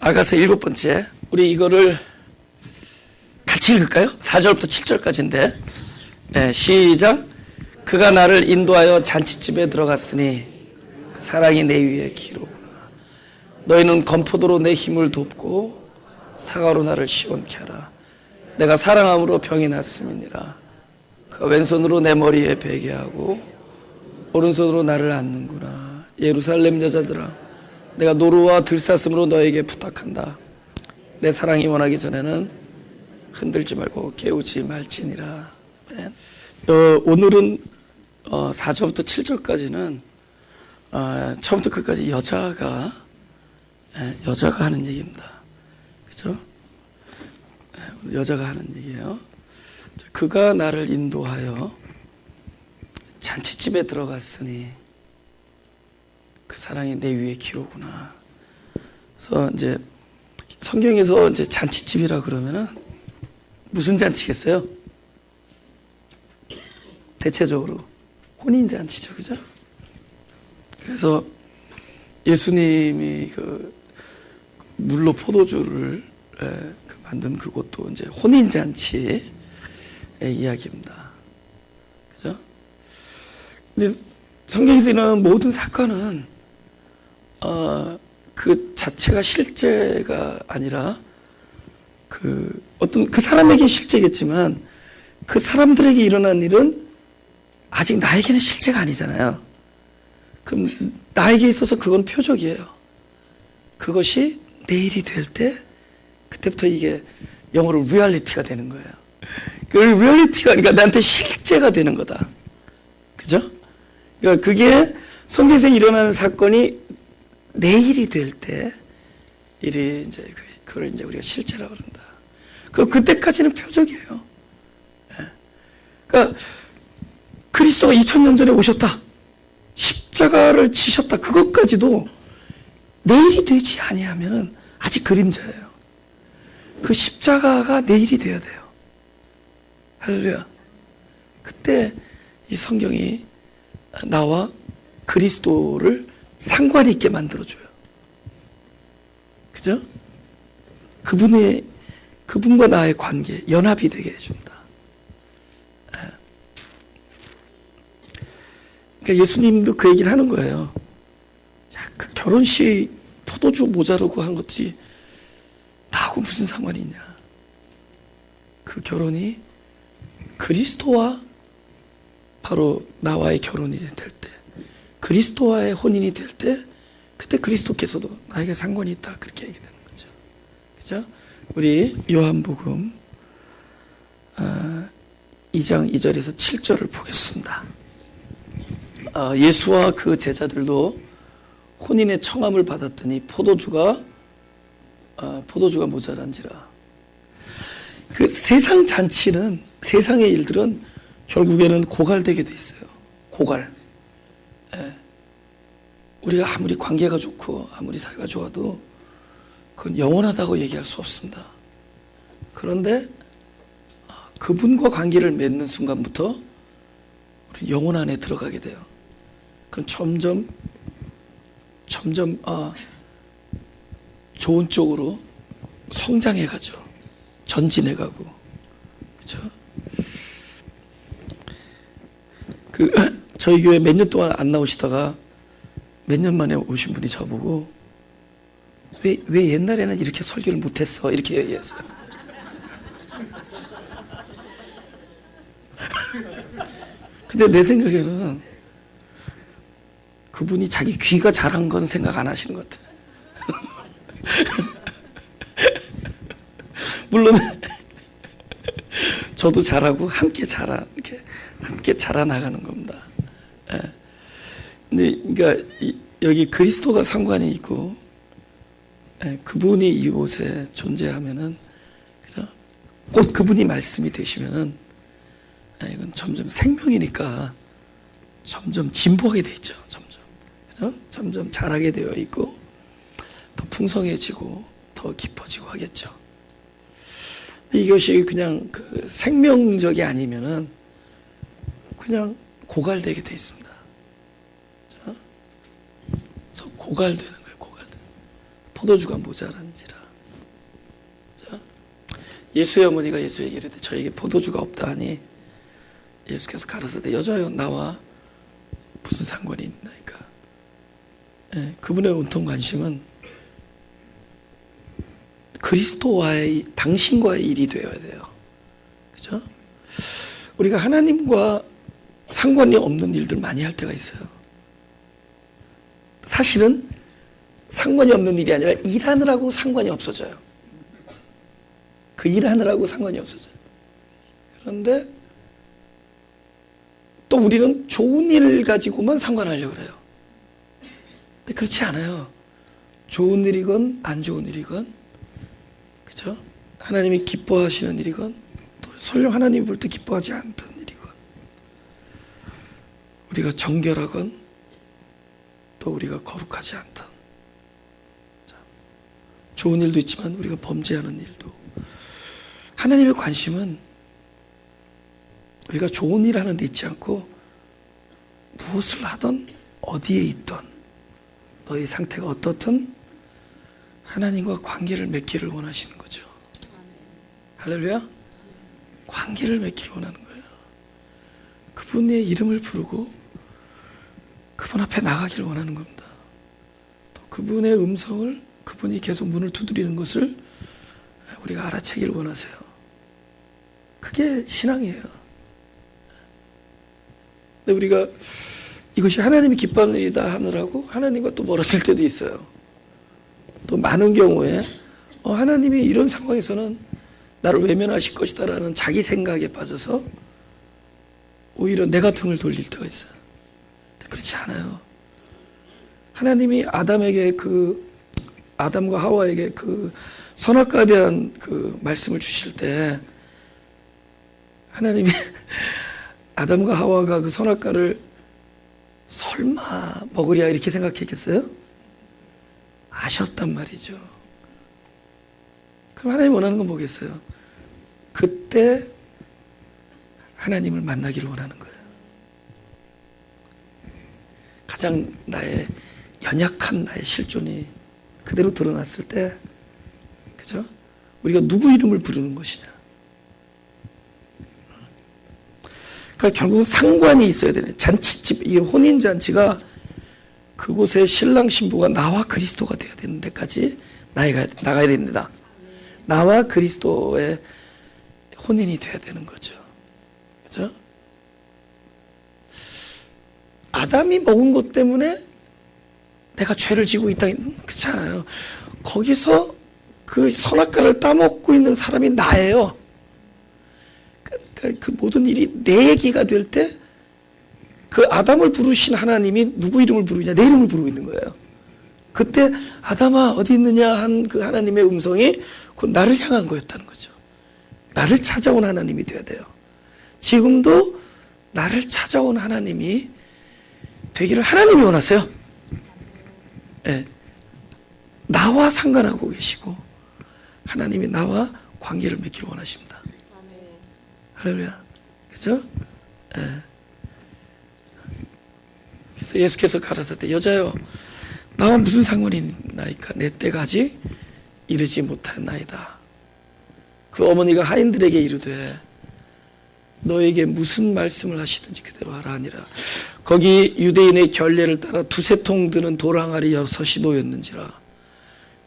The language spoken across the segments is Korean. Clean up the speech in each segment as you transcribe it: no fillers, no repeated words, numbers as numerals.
아가서 7번째. 우리 이거를 같이 읽을까요? 4절부터 7절까지인데. 네, 시작. 그가 나를 인도하여 잔치집에 들어갔으니 그 사랑이 내 위에 기로구나. 너희는 건포도로 내 힘을 돕고 사과로 나를 시원케 하라. 내가 사랑함으로 병이 났음이니라. 그가 왼손으로 내 머리에 베게 하고 오른손으로 나를 안는구나. 예루살렘 여자들아, 내가 노루와 들사슴으로 너에게 부탁한다. 내 사랑이 원하기 전에는 흔들지 말고 깨우지 말지니라. 오늘은 4절부터 7절까지는 처음부터 끝까지 여자가 하는 얘기입니다. 그죠? 여자가 하는 얘기예요. 그가 나를 인도하여 잔치집에 들어갔으니 그 사랑이 내 위에 기로구나. 그래서 이제 성경에서 이제 잔치집이라 그러면은 무슨 잔치겠어요? 대체적으로 혼인 잔치죠, 그죠? 그래서 예수님이 그 물로 포도주를 만든 그것도 이제 혼인 잔치의 이야기입니다. 그죠? 근데 성경에서 일어나는 모든 사건은 그 자체가 실제가 아니라 그 어떤 그 사람에게 실제겠지만 그 사람들에게 일어난 일은 아직 나에게는 실제가 아니잖아요. 그럼 나에게 있어서 그건 표적이에요. 그것이 내일이 될 때 그때부터 이게 영어로 리얼리티가 되는 거예요. 그 리얼리티가 그러니까 나한테 실제가 되는 거다. 그죠? 그러니까 그게 성경에서 일어나는 사건이 내일이 될 때 일이 이제 그걸 이제 우리가 실제라고 그런다. 그때까지는 표적이에요. 그러니까 그리스도가 2000년 전에 오셨다. 십자가를 지셨다. 그것까지도 내일이 되지 아니하면은 아직 그림자예요. 그 십자가가 내일이 되어야 돼요. 할렐루야. 그때 이 성경이 나와 그리스도를 상관 있게 만들어줘요. 그죠? 그분과 나의 관계, 연합이 되게 해줍니다. 그러니까 예수님도 그 얘기를 하는 거예요. 야, 그 결혼식 포도주 모자르고 한 것이 나하고 무슨 상관이 있냐. 그 결혼이 그리스도와 바로 나와의 결혼이 될 때, 그리스도와의 혼인이 될 때, 그때 그리스도께서도 나에게 상관이 있다. 그렇게 얘기되는 거죠. 그죠? 우리 요한복음 2장 2절에서 7절을 보겠습니다. 예수와 그 제자들도 혼인의 청함을 받았더니 포도주가 모자란지라. 그 세상 잔치는, 세상의 일들은 결국에는 고갈되게 돼 있어요. 고갈. 우리가 아무리 관계가 좋고 아무리 사이가 좋아도 그건 영원하다고 얘기할 수 없습니다. 그런데 그분과 관계를 맺는 순간부터 우리 영혼 안에 들어가게 돼요. 그럼 점점 좋은 쪽으로 성장해 가죠. 전진해 가고. 그렇죠? 저희 교회 몇 년 동안 안 나오시다가 몇 년 만에 오신 분이 저보고 왜 옛날에는 이렇게 설교를 못했어? 이렇게 얘기했어요. 근데 내 생각에는 그분이 자기 귀가 잘한 건 생각 안 하시는 것 같아요. 물론 저도 잘하고 함께 자라나가는 겁니다. 근데 그러니까 여기 그리스도가 상관이 있고 그분이 이곳에 존재하면은, 그죠? 곧 그분이 말씀이 되시면은 이건 점점 생명이니까 점점 진보하게 돼 있죠. 그죠? 점점 자라게 되어 있고 더 풍성해지고 더 깊어지고 하겠죠. 이것이 그냥 그 생명적이 아니면은 그냥 고갈되게 돼 있습니다. 그래서 고갈되는 거예요. 포도주가 모자란지라. 자, 예수의 어머니가 예수에게 이르되 저에게 포도주가 없다 하니 예수께서 가라사대 여자여 나와 무슨 상관이 있나이까. 예, 그분의 온통 관심은 그리스도와의 당신과의 일이 되어야 돼요. 그죠? 우리가 하나님과 상관이 없는 일들 많이 할 때가 있어요. 사실은 상관이 없는 일이 아니라 일하느라고 상관이 없어져요. 그 일하느라고 상관이 없어져요. 그런데 또 우리는 좋은 일 가지고만 상관하려고 그래요. 근데 그렇지 않아요. 좋은 일이건 안 좋은 일이건, 그죠? 하나님이 기뻐하시는 일이건 또 설령 하나님이 볼 때 기뻐하지 않던 일이건, 우리가 정결하건 또 우리가 거룩하지 않던, 좋은 일도 있지만 우리가 범죄하는 일도, 하나님의 관심은 우리가 좋은 일 하는 데 있지 않고 무엇을 하든 어디에 있든 너의 상태가 어떻든 하나님과 관계를 맺기를 원하시는 거죠. 할렐루야. 관계를 맺기를 원하는 거예요. 그분의 이름을 부르고 그분 앞에 나가기를 원하는 겁니다. 또 그분의 음성을, 그분이 계속 문을 두드리는 것을 우리가 알아채기를 원하세요. 그게 신앙이에요. 근데 우리가 이것이 하나님이 기뻐하는 일이다 하느라고 하나님과 또 멀어질 때도 있어요. 또 많은 경우에 하나님이 이런 상황에서는 나를 외면하실 것이다 라는 자기 생각에 빠져서 오히려 내가 등을 돌릴 때가 있어요. 근데 그렇지 않아요. 하나님이 아담과 하와에게 그 선악과에 대한 그 말씀을 주실 때 하나님이 아담과 하와가 그 선악과를 설마 먹으랴 이렇게 생각했겠어요? 아셨단 말이죠. 그럼 하나님 원하는 건 뭐겠어요? 그때 하나님을 만나기를 원하는 거예요. 가장 나의 연약한 나의 실존이 그대로 드러났을 때, 그죠? 우리가 누구 이름을 부르는 것이냐? 그러니까 결국은 상관이 있어야 되는 잔치집, 이 혼인 잔치가 그곳에 신랑 신부가 나와 그리스도가 되어야 되는 데까지 나가야 됩니다. 나와 그리스도의 혼인이 되어야 되는 거죠. 그죠? 아담이 먹은 것 때문에 내가 죄를 지고 있다, 그렇지 않아요. 거기서 그 선악과를 따먹고 있는 사람이 나예요. 그 모든 일이 내 얘기가 될 때 그 아담을 부르신 하나님이 누구 이름을 부르냐? 내 이름을 부르고 있는 거예요. 그때 아담아 어디 있느냐 한 그 하나님의 음성이 곧 나를 향한 거였다는 거죠. 나를 찾아온 하나님이 되어야 돼요. 지금도 나를 찾아온 하나님이 되기를 하나님이 원하세요. 네. 나와 상관하고 계시고 하나님이 나와 관계를 맺기를 원하십니다. 할렐루야. 그죠? 네. 그래서 예수께서 가라사대 여자여 나와 무슨 상관이 있나이까? 내 때가 아직 이르지 못하였나이다. 그 어머니가 하인들에게 이르되 너에게 무슨 말씀을 하시든지 그대로 하라 하니라. 거기 유대인의 결례를 따라 두세 통 드는 돌항아리 6이 놓였는지라.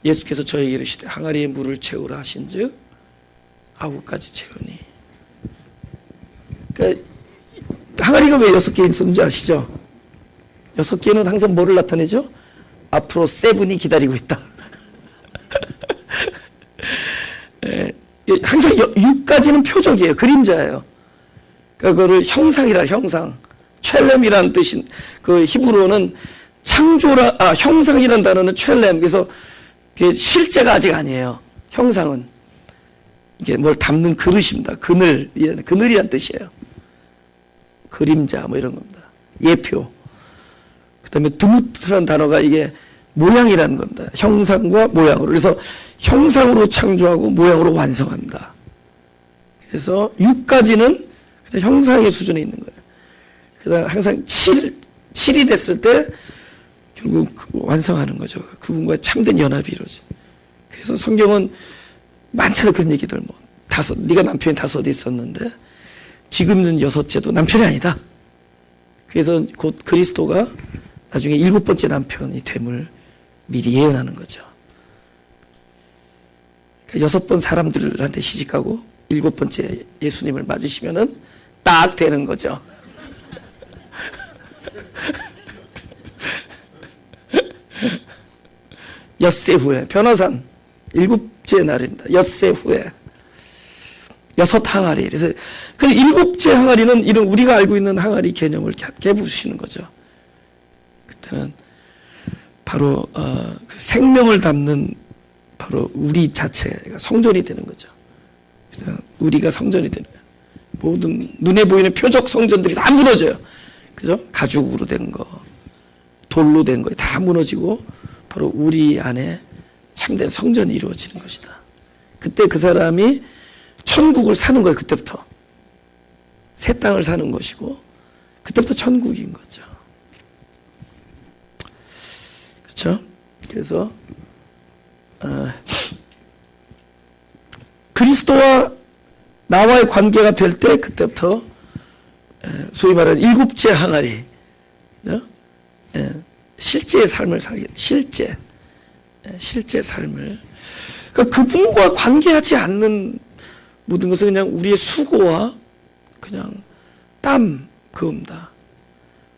예수께서 저에게 이르시되 항아리에 물을 채우라 하신즉 9가지 채우니. 그러니까 항아리가 왜 6개 있었는지 아시죠? 6개는 항상 뭐를 나타내죠? 앞으로 7이 기다리고 있다. 항상 6까지는 표적이에요. 그림자예요. 그러니까 그거를 형상이라, 형상. 첼렘이라는 뜻인, 그 히브리어는 형상이라는 단어는 첼렘. 그래서 그게 실제가 아직 아니에요. 형상은. 이게 뭘 담는 그릇입니다. 그늘이란 뜻이에요. 그림자, 뭐 이런 겁니다. 예표. 그 다음에 드무트라는 단어가 이게 모양이라는 겁니다. 형상과 모양으로. 그래서 형상으로 창조하고 모양으로 완성한다. 그래서 6까지는 형상의 수준에 있는 거예요. 그 다음 항상 7이 됐을 때 결국 완성하는 거죠. 그분과의 참된 연합이 이루어집니다. 그래서 성경은 많잖아요. 그런 얘기들. 뭐 네가 남편이 5 있었는데 지금은 6째도 남편이 아니다. 그래서 곧 그리스도가 나중에 7번째 남편이 됨을 미리 예언하는 거죠. 그러니까 6번 사람들한테 시집가고 7번째 예수님을 맞으시면은 딱 되는 거죠. 엿새 후에 변화산 7째 날입니다. 엿새 후에 6 항아리. 그래서 그 7째 항아리는 이런 우리가 알고 있는 항아리 개념을 깨부수시는 거죠. 그때는 바로 그 생명을 담는 바로 우리 자체가 성전이 되는 거죠. 그래서 우리가 성전이 되는 거예요. 모든 눈에 보이는 표적 성전들이 다 무너져요. 그죠? 가죽으로 된 거, 돌로 된 거 다 무너지고 바로 우리 안에 참된 성전이 이루어지는 것이다. 그때 그 사람이 천국을 사는 거예요. 그때부터 새 땅을 사는 것이고 그때부터 천국인 거죠. 그렇죠? 그래서 그리스도와 나와의 관계가 될 때 그때부터 소위 말하는 7째 항아리, 실제의 삶을 살게, 실제 삶을. 그러니까 그분과 관계하지 않는 모든 것은 그냥 우리의 수고와 그냥 땀 그겁니다.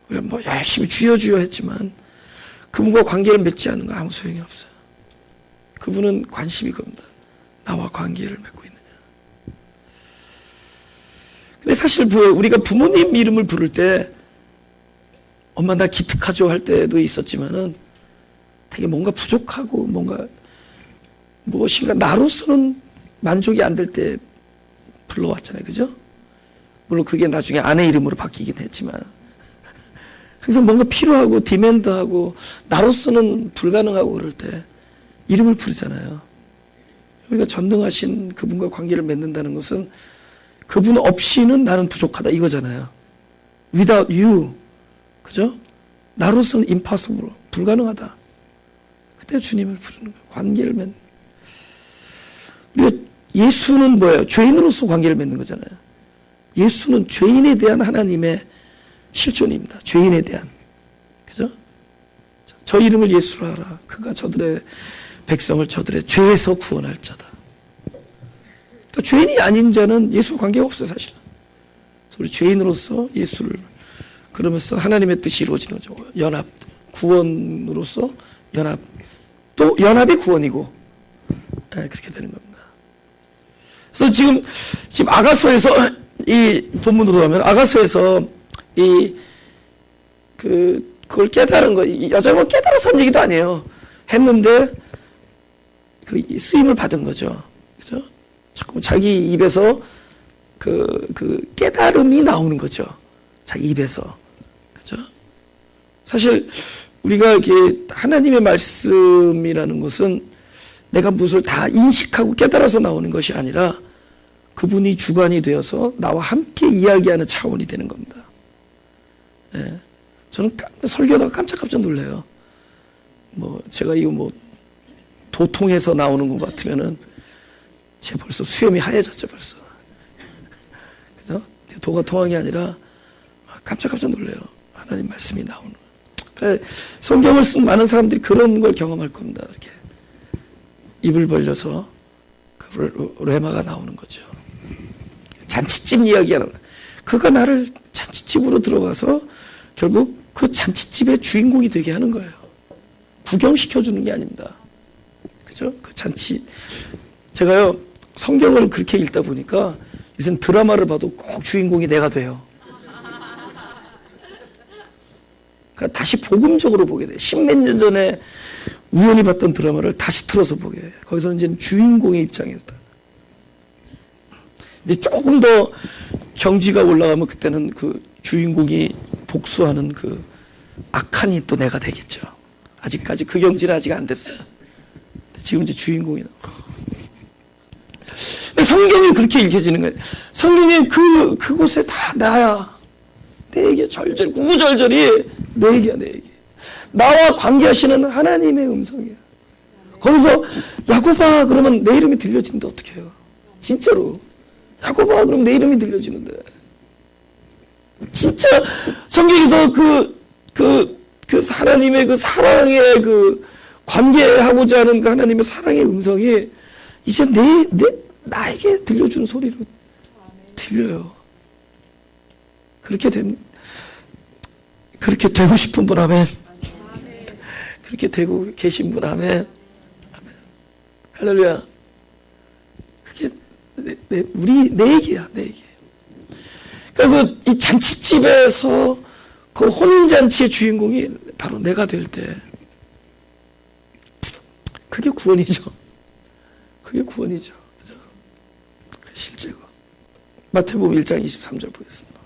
우리가 뭐 열심히 주여 했지만 그분과 관계를 맺지 않는 건 아무 소용이 없어요. 그분은 관심이 그겁니다. 나와 관계를 맺고 있느냐. 근데 사실 우리가 부모님 이름을 부를 때 엄마 나 기특하죠 할 때도 있었지만은 되게 뭔가 부족하고 뭔가 무엇인가 나로서는 만족이 안 될 때 불러왔잖아요. 그죠? 물론 그게 나중에 아내 이름으로 바뀌긴 했지만 항상 뭔가 필요하고 디맨드하고 나로서는 불가능하고 그럴 때 이름을 부르잖아요. 우리가 전능하신 그분과 관계를 맺는다는 것은 그분 없이는 나는 부족하다 이거잖아요. Without you. 그죠? 나로서는 impossible. 불가능하다. 그때 주님을 부르는 거예요. 관계를 맺는. 우리가 예수는 뭐예요? 죄인으로서 관계를 맺는 거잖아요. 예수는 죄인에 대한 하나님의 실존입니다. 죄인에 대한. 그죠? 저 이름을 예수로 하라. 그가 저들의 백성을 저들의 죄에서 구원할 자다. 그러니까 죄인이 아닌 자는 예수 관계가 없어요, 사실은. 우리 죄인으로서 예수를 그러면서 하나님의 뜻이 이루어지는 거죠. 연합, 구원으로서 연합. 또 연합이 구원이고, 네, 그렇게 되는 겁니다. 그래서 지금 아가서에서 이 본문으로 가면 아가서에서 그걸 깨달은 거, 여자가 깨달아서 한 얘기도 아니에요. 했는데 그 쓰임을 받은 거죠. 그죠? 자꾸 자기 입에서 그 깨달음이 나오는 거죠. 자기 입에서. 그죠? 사실 우리가 이게 하나님의 말씀이라는 것은 내가 무엇을 다 인식하고 깨달아서 나오는 것이 아니라 그분이 주관이 되어서 나와 함께 이야기하는 차원이 되는 겁니다. 예. 저는 설교하다가 깜짝깜짝 놀래요. 제가 이거 도통에서 나오는 것 같으면은 제 벌써 수염이 하얘졌죠, 벌써. 그죠? 도가 통한 게 아니라 깜짝깜짝 놀래요. 하나님 말씀이 나오는. 그러니까 성경을 쓴 많은 사람들이 그런 걸 경험할 겁니다. 이렇게 입을 벌려서 그 레마가 나오는 거죠. 잔치집 이야기하는 거예요. 그가 나를 잔치집으로 들어가서 결국 그 잔치집의 주인공이 되게 하는 거예요. 구경시켜주는 게 아닙니다. 그죠? 그 잔치. 제가요, 성경을 그렇게 읽다 보니까 요새 드라마를 봐도 꼭 주인공이 내가 돼요. 그러니까 다시 복음적으로 보게 돼요. 10몇 년 전에 우연히 봤던 드라마를 다시 틀어서 보게 돼요. 거기서 이제 주인공의 입장에서. 이제 조금 더 경지가 올라가면 그때는 그 주인공이 복수하는 그 악한이 또 내가 되겠죠. 아직까지 그 경지는 아직 안 됐어요. 지금 이제 주인공이. 성경이 그렇게 읽혀지는 거예요. 성경에 그곳에 다 나야. 내 얘기야. 절절, 구구절절이 내 얘기야, 내 얘기. 나와 관계하시는 하나님의 음성이야. 거기서 야고바 그러면 내 이름이 들려지는데 어떻게 해요? 진짜로. 야고바 그러면 내 이름이 들려지는데. 진짜 성경에서 그 하나님의 그 사랑의 그 관계하고자 하는 그 하나님의 사랑의 음성이 이제 나에게 들려주는 소리로 들려요. 그렇게 되고 싶은 분 아멘. 그렇게 되고 계신 분 아멘. 아멘. 할렐루야. 그게 내 얘기야, 내 얘기. 그러니까 이 잔치집에서 그 혼인잔치의 주인공이 바로 내가 될 때, 그게 구원이죠. 그게 구원이죠. 그죠? 실제고. 마태복음 1장 23절 보겠습니다.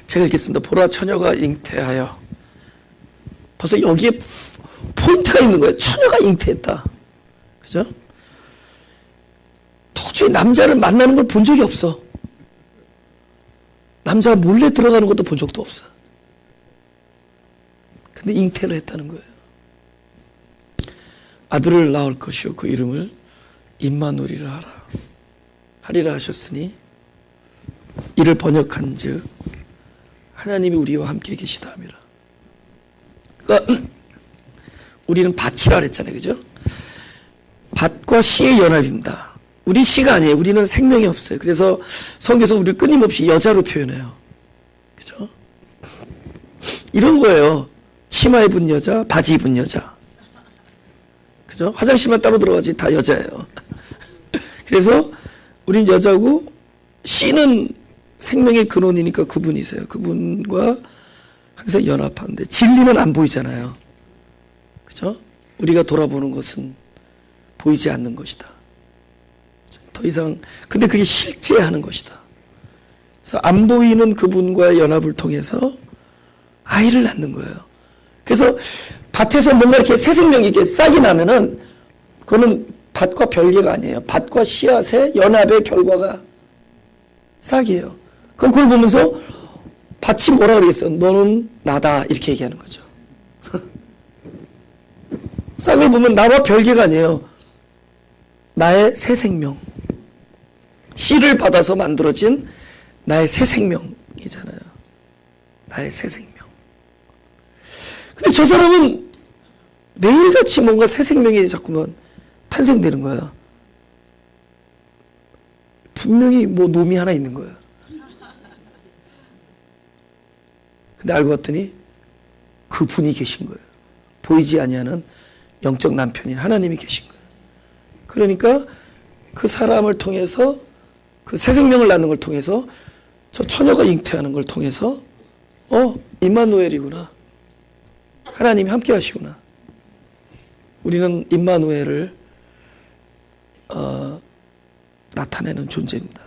제가 읽겠습니다. 보라 처녀가 잉태하여. 벌써 여기에 포인트가 있는 거예요. 처녀가 잉태했다. 그죠? 도저히 남자를 만나는 걸 본 적이 없어. 남자가 몰래 들어가는 것도 본 적도 없어. 근데 잉태를 했다는 거예요. 아들을 낳을 것이요 그 이름을 임마누엘이라 하리라 하셨으니 이를 번역한즉 하나님이 우리와 함께 계시다 함이라. 그러니까 우리는 밭이라 그랬잖아요. 그죠? 밭과 씨의 연합입니다. 우리 씨가 아니에요. 우리는 생명이 없어요. 그래서 성경에서 우리를 끊임없이 여자로 표현해요. 그죠? 이런 거예요. 치마 입은 여자, 바지 입은 여자. 그죠? 화장실만 따로 들어가지 다 여자예요. 그래서 우린 여자고 씨는 생명의 근원이니까 그분이세요. 그분과 항상 연합하는데 진리는 안 보이잖아요. 그죠? 우리가 돌아보는 것은 보이지 않는 것이다. 더 이상 근데 그게 실제하는 것이다. 그래서 안 보이는 그분과의 연합을 통해서 아이를 낳는 거예요. 그래서 밭에서 뭔가 이렇게 새 생명이 이렇게 싹이 나면은 그거는 밭과 별개가 아니에요. 밭과 씨앗의 연합의 결과가 싹이에요. 그럼 그걸 보면서 밭이 뭐라 그러겠어요? 너는 나다 이렇게 얘기하는 거죠. 싹을 보면 나와 별개가 아니에요. 나의 새 생명. 씨를 받아서 만들어진 나의 새 생명이잖아요. 나의 새 생명. 근데 저 사람은 매일같이 뭔가 새 생명이 자꾸만 탄생되는 거야. 분명히 뭐 놈이 하나 있는 거야. 근데 알고 봤더니 그분이 계신 거예요. 보이지 아니하는 영적 남편인 하나님이 계신 거예요. 그러니까 그 사람을 통해서 그 새 생명을 낳는 걸 통해서 저 처녀가 잉태하는 걸 통해서 임마누엘이구나. 하나님이 함께 하시구나. 우리는 임마누엘을 나타내는 존재입니다.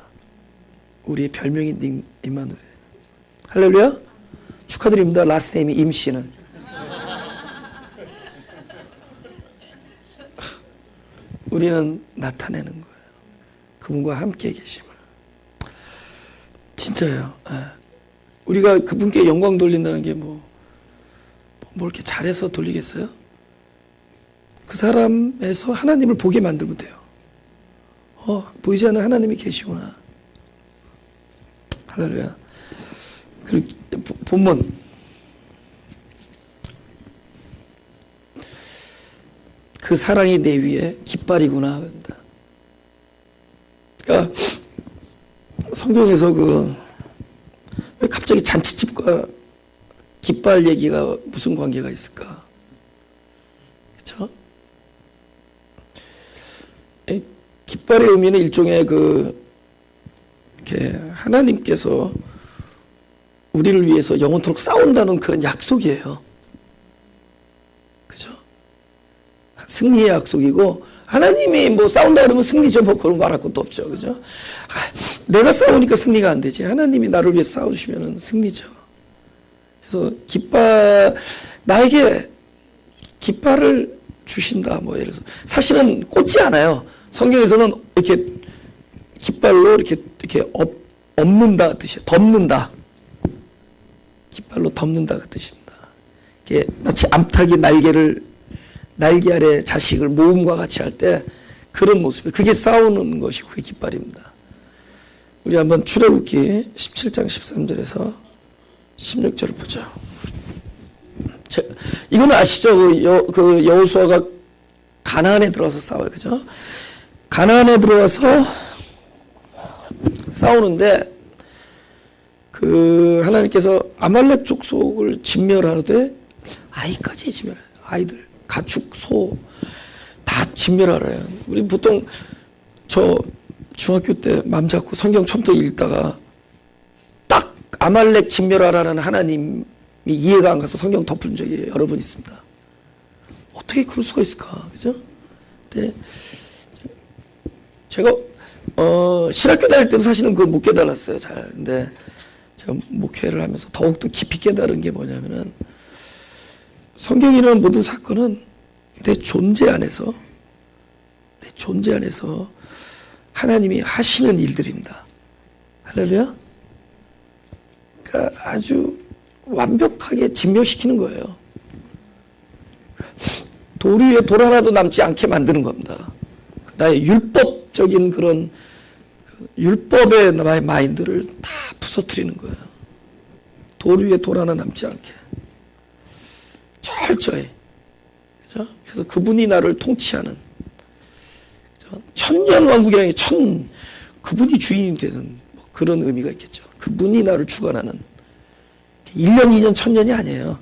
우리의 별명이 임마누엘. 할렐루야. 축하드립니다. 라스트 네임이 임씨는. 우리는 나타내는 거예요. 그분과 함께 계심을. 진짜예요. 우리가 그분께 영광 돌린다는 게 뭐 이렇게 잘해서 돌리겠어요? 그 사람에서 하나님을 보게 만들면 돼요. 보이지 않는 하나님이 계시구나. 할렐루야. 본문. 그 사랑이 내 위에 깃발이구나. 그러니까 성경에서 왜 갑자기 잔치집과 깃발 얘기가 무슨 관계가 있을까? 그렇죠? 깃발의 의미는 일종의 이렇게 하나님께서 우리를 위해서 영원토록 싸운다는 그런 약속이에요. 그죠? 승리의 약속이고, 하나님이 뭐 싸운다 그러면 승리죠. 뭐 그런 말할 것도 없죠. 그죠? 내가 싸우니까 승리가 안 되지. 하나님이 나를 위해 싸우시면 승리죠. 그래서 나에게 깃발을 주신다. 뭐 예를 들어서. 사실은 꽂지 않아요. 성경에서는 이렇게 깃발로 이렇게 엎는다 뜻이에요. 덮는다. 깃발로 덮는다 그 뜻입니다. 이게 마치 암탉이 날개를 날개 아래 자식을 모음과 같이 할 때 그런 모습이 그게 싸우는 것이 그게 깃발입니다. 우리 한번 출애굽기 17장 13절에서 16절을 보죠. 이거는 아시죠? 그 여호수아가 가나안에 들어와서 싸워요. 그죠? 가나안에 들어와서 싸우는데 그 하나님께서 아말렉 족속을 진멸하되 아이까지 진멸해요. 아이들, 가축, 소 다 진멸하래요. 우리 보통 저 중학교 때 맘 잡고 성경 처음부터 읽다가 딱 아말렉 진멸하라는 하나님이 이해가 안 가서 성경 덮은 적이 여러 번 있습니다. 어떻게 그럴 수가 있을까? 그죠? 근데 제가 신학교 다닐 때도 사실은 그걸 못 깨달았어요. 잘. 근데 제가 목회를 하면서 더욱더 깊이 깨달은 게 뭐냐면은 성경이라는 모든 사건은 내 존재 안에서 하나님이 하시는 일들입니다. 할렐루야? 그러니까 아주 완벽하게 진멸시키는 거예요. 돌 위에 돌 하나도 남지 않게 만드는 겁니다. 나의 율법적인 그런 율법의 나의 마인드를 다 부서뜨리는 거예요. 돌 위에 돌 하나 남지 않게. 철저히. 그죠? 그래서 그분이 나를 통치하는. 그죠? 천년왕국이라는 게 그분이 주인이 되는 뭐 그런 의미가 있겠죠. 그분이 나를 주관하는. 1년, 2년, 1000년이 아니에요.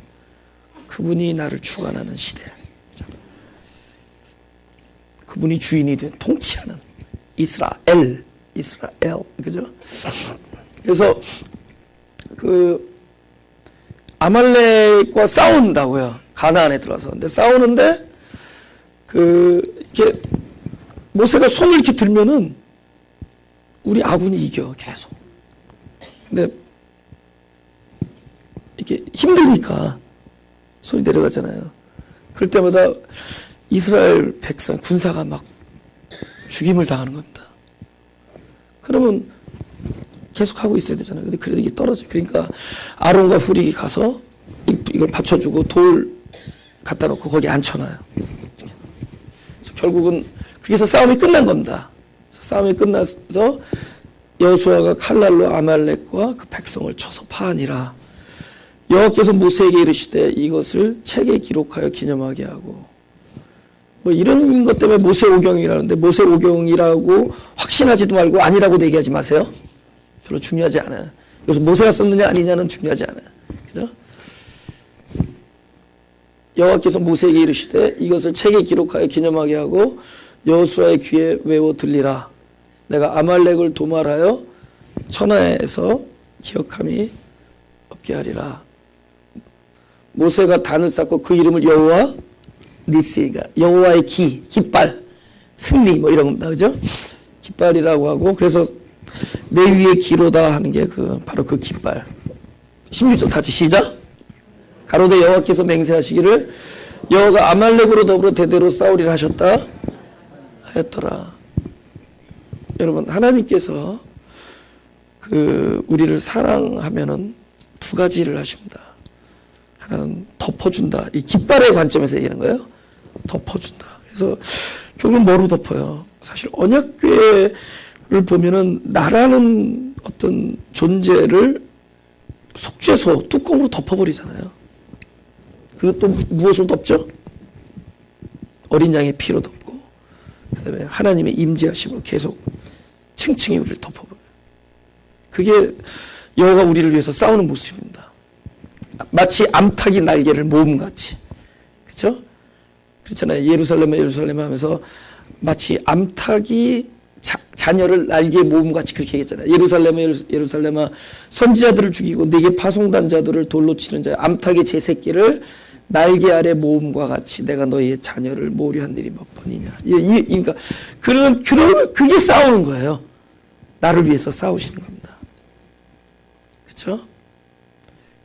그분이 나를 주관하는 시대. 그죠? 그분이 주인이 된 통치하는 이스라엘. 그죠? 그래서 그 아말렉과 싸운다고요. 가나안에 들어와서. 근데 싸우는데 이렇게 모세가 손을 이렇게 들면은 우리 아군이 이겨 계속. 근데 이렇게 힘드니까 손이 내려가잖아요. 그럴 때마다 이스라엘 백성 군사가 막 죽임을 당하는 겁니다. 그러면 계속 하고 있어야 되잖아요. 근데 그래도 이게 떨어져요. 그러니까 아론과 훌이 가서 이걸 받쳐주고 돌 갖다 놓고 거기 앉혀놔요. 그래서 결국은 그래서 싸움이 끝난 겁니다. 싸움이 끝나서 여호수아가 칼날로 아말렉과 그 백성을 쳐서 파하니라. 여호와께서 모세에게 이르시되 이것을 책에 기록하여 기념하게 하고 뭐 이런 것 때문에 모세오경이라는데 모세오경이라고 확신하지도 말고 아니라고도 얘기하지 마세요. 별로 중요하지 않아요. 그래서 모세가 썼느냐 아니냐는 중요하지 않아요. 그죠? 여호와께서 모세에게 이르시되 이것을 책에 기록하여 기념하게 하고 여호수아의 귀에 외워 들리라. 내가 아말렉을 도말하여 천하에서 기억함이 없게 하리라. 모세가 단을 쌓고 그 이름을 여호와 니시가 여호와의 깃발, 승리 뭐 이런 겁니다. 그죠? 깃발이라고 하고 그래서 내 위에 기로다 하는 게 바로 그 깃발. 16절 다시 시작. 가로되 여호와께서 맹세하시기를 여호와가 아말렉으로 더불어 대대로 싸우리라 하셨다 하였더라. 여러분 하나님께서 우리를 사랑하면은 두 가지를 하십니다. 하나는 덮어준다. 이 깃발의 관점에서 얘기하는 거예요. 덮어준다. 그래서 결국은 뭐로 덮어요? 사실 언약궤를 보면은 나라는 어떤 존재를 속죄소 뚜껑으로 덮어버리잖아요. 그리고 또 무엇을 덮죠? 어린 양의 피로 덮고 그다음에 하나님의 임재하심으로 계속 층층이 우리를 덮어버려요. 그게 여호와가 우리를 위해서 싸우는 모습입니다. 마치 암탉이 날개를 모음같이. 그렇죠? 그렇잖아요. 예루살렘 하면서 마치 암탉이 자녀를 날개에 모음같이 그렇게 얘기했잖아요. 예루살렘아 선지자들을 죽이고 내게 파송단 자들을 돌로 치는 자 암탉의 제 새끼를 날개 아래 모음과 같이 내가 너희의 자녀를 모으려 한 일이 몇 번이냐. 그러니까 그게 싸우는 거예요. 나를 위해서 싸우시는 겁니다. 그렇죠?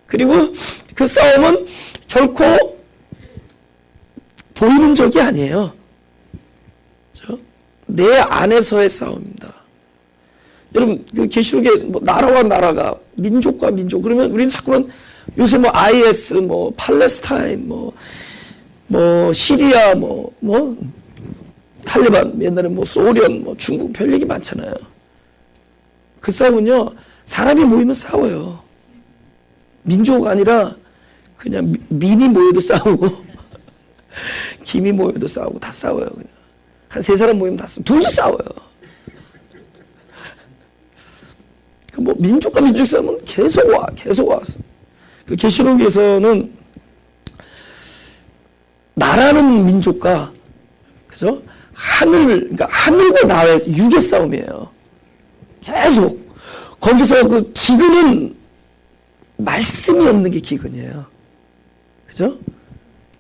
그리고 그 싸움은 결코 보이는 적이 아니에요. 그렇죠? 내 안에서의 싸움입니다. 여러분 그 계시록에 뭐 나라와 나라가 민족과 민족 그러면 우리는 자꾸는 요새 뭐 IS 뭐 팔레스타인 뭐 뭐 시리아 탈레반, 옛날에 뭐 소련, 뭐 중국 별 얘기 많잖아요. 그 싸움은요, 사람이 모이면 싸워요. 민족 아니라 그냥 민이 모여도 싸우고 김이 모여도 싸우고 다 싸워요. 그냥 한 세 사람 모이면 다 싸워. 둘도 싸워요. 뭐 민족과 민족 싸움은 계속 왔어. 그 계시록에서는 나라는 민족과 그죠? 그러니까 하늘과 나의 육의 싸움이에요. 계속 거기서 그 기근은 말씀이 없는 게 기근이에요. 그죠?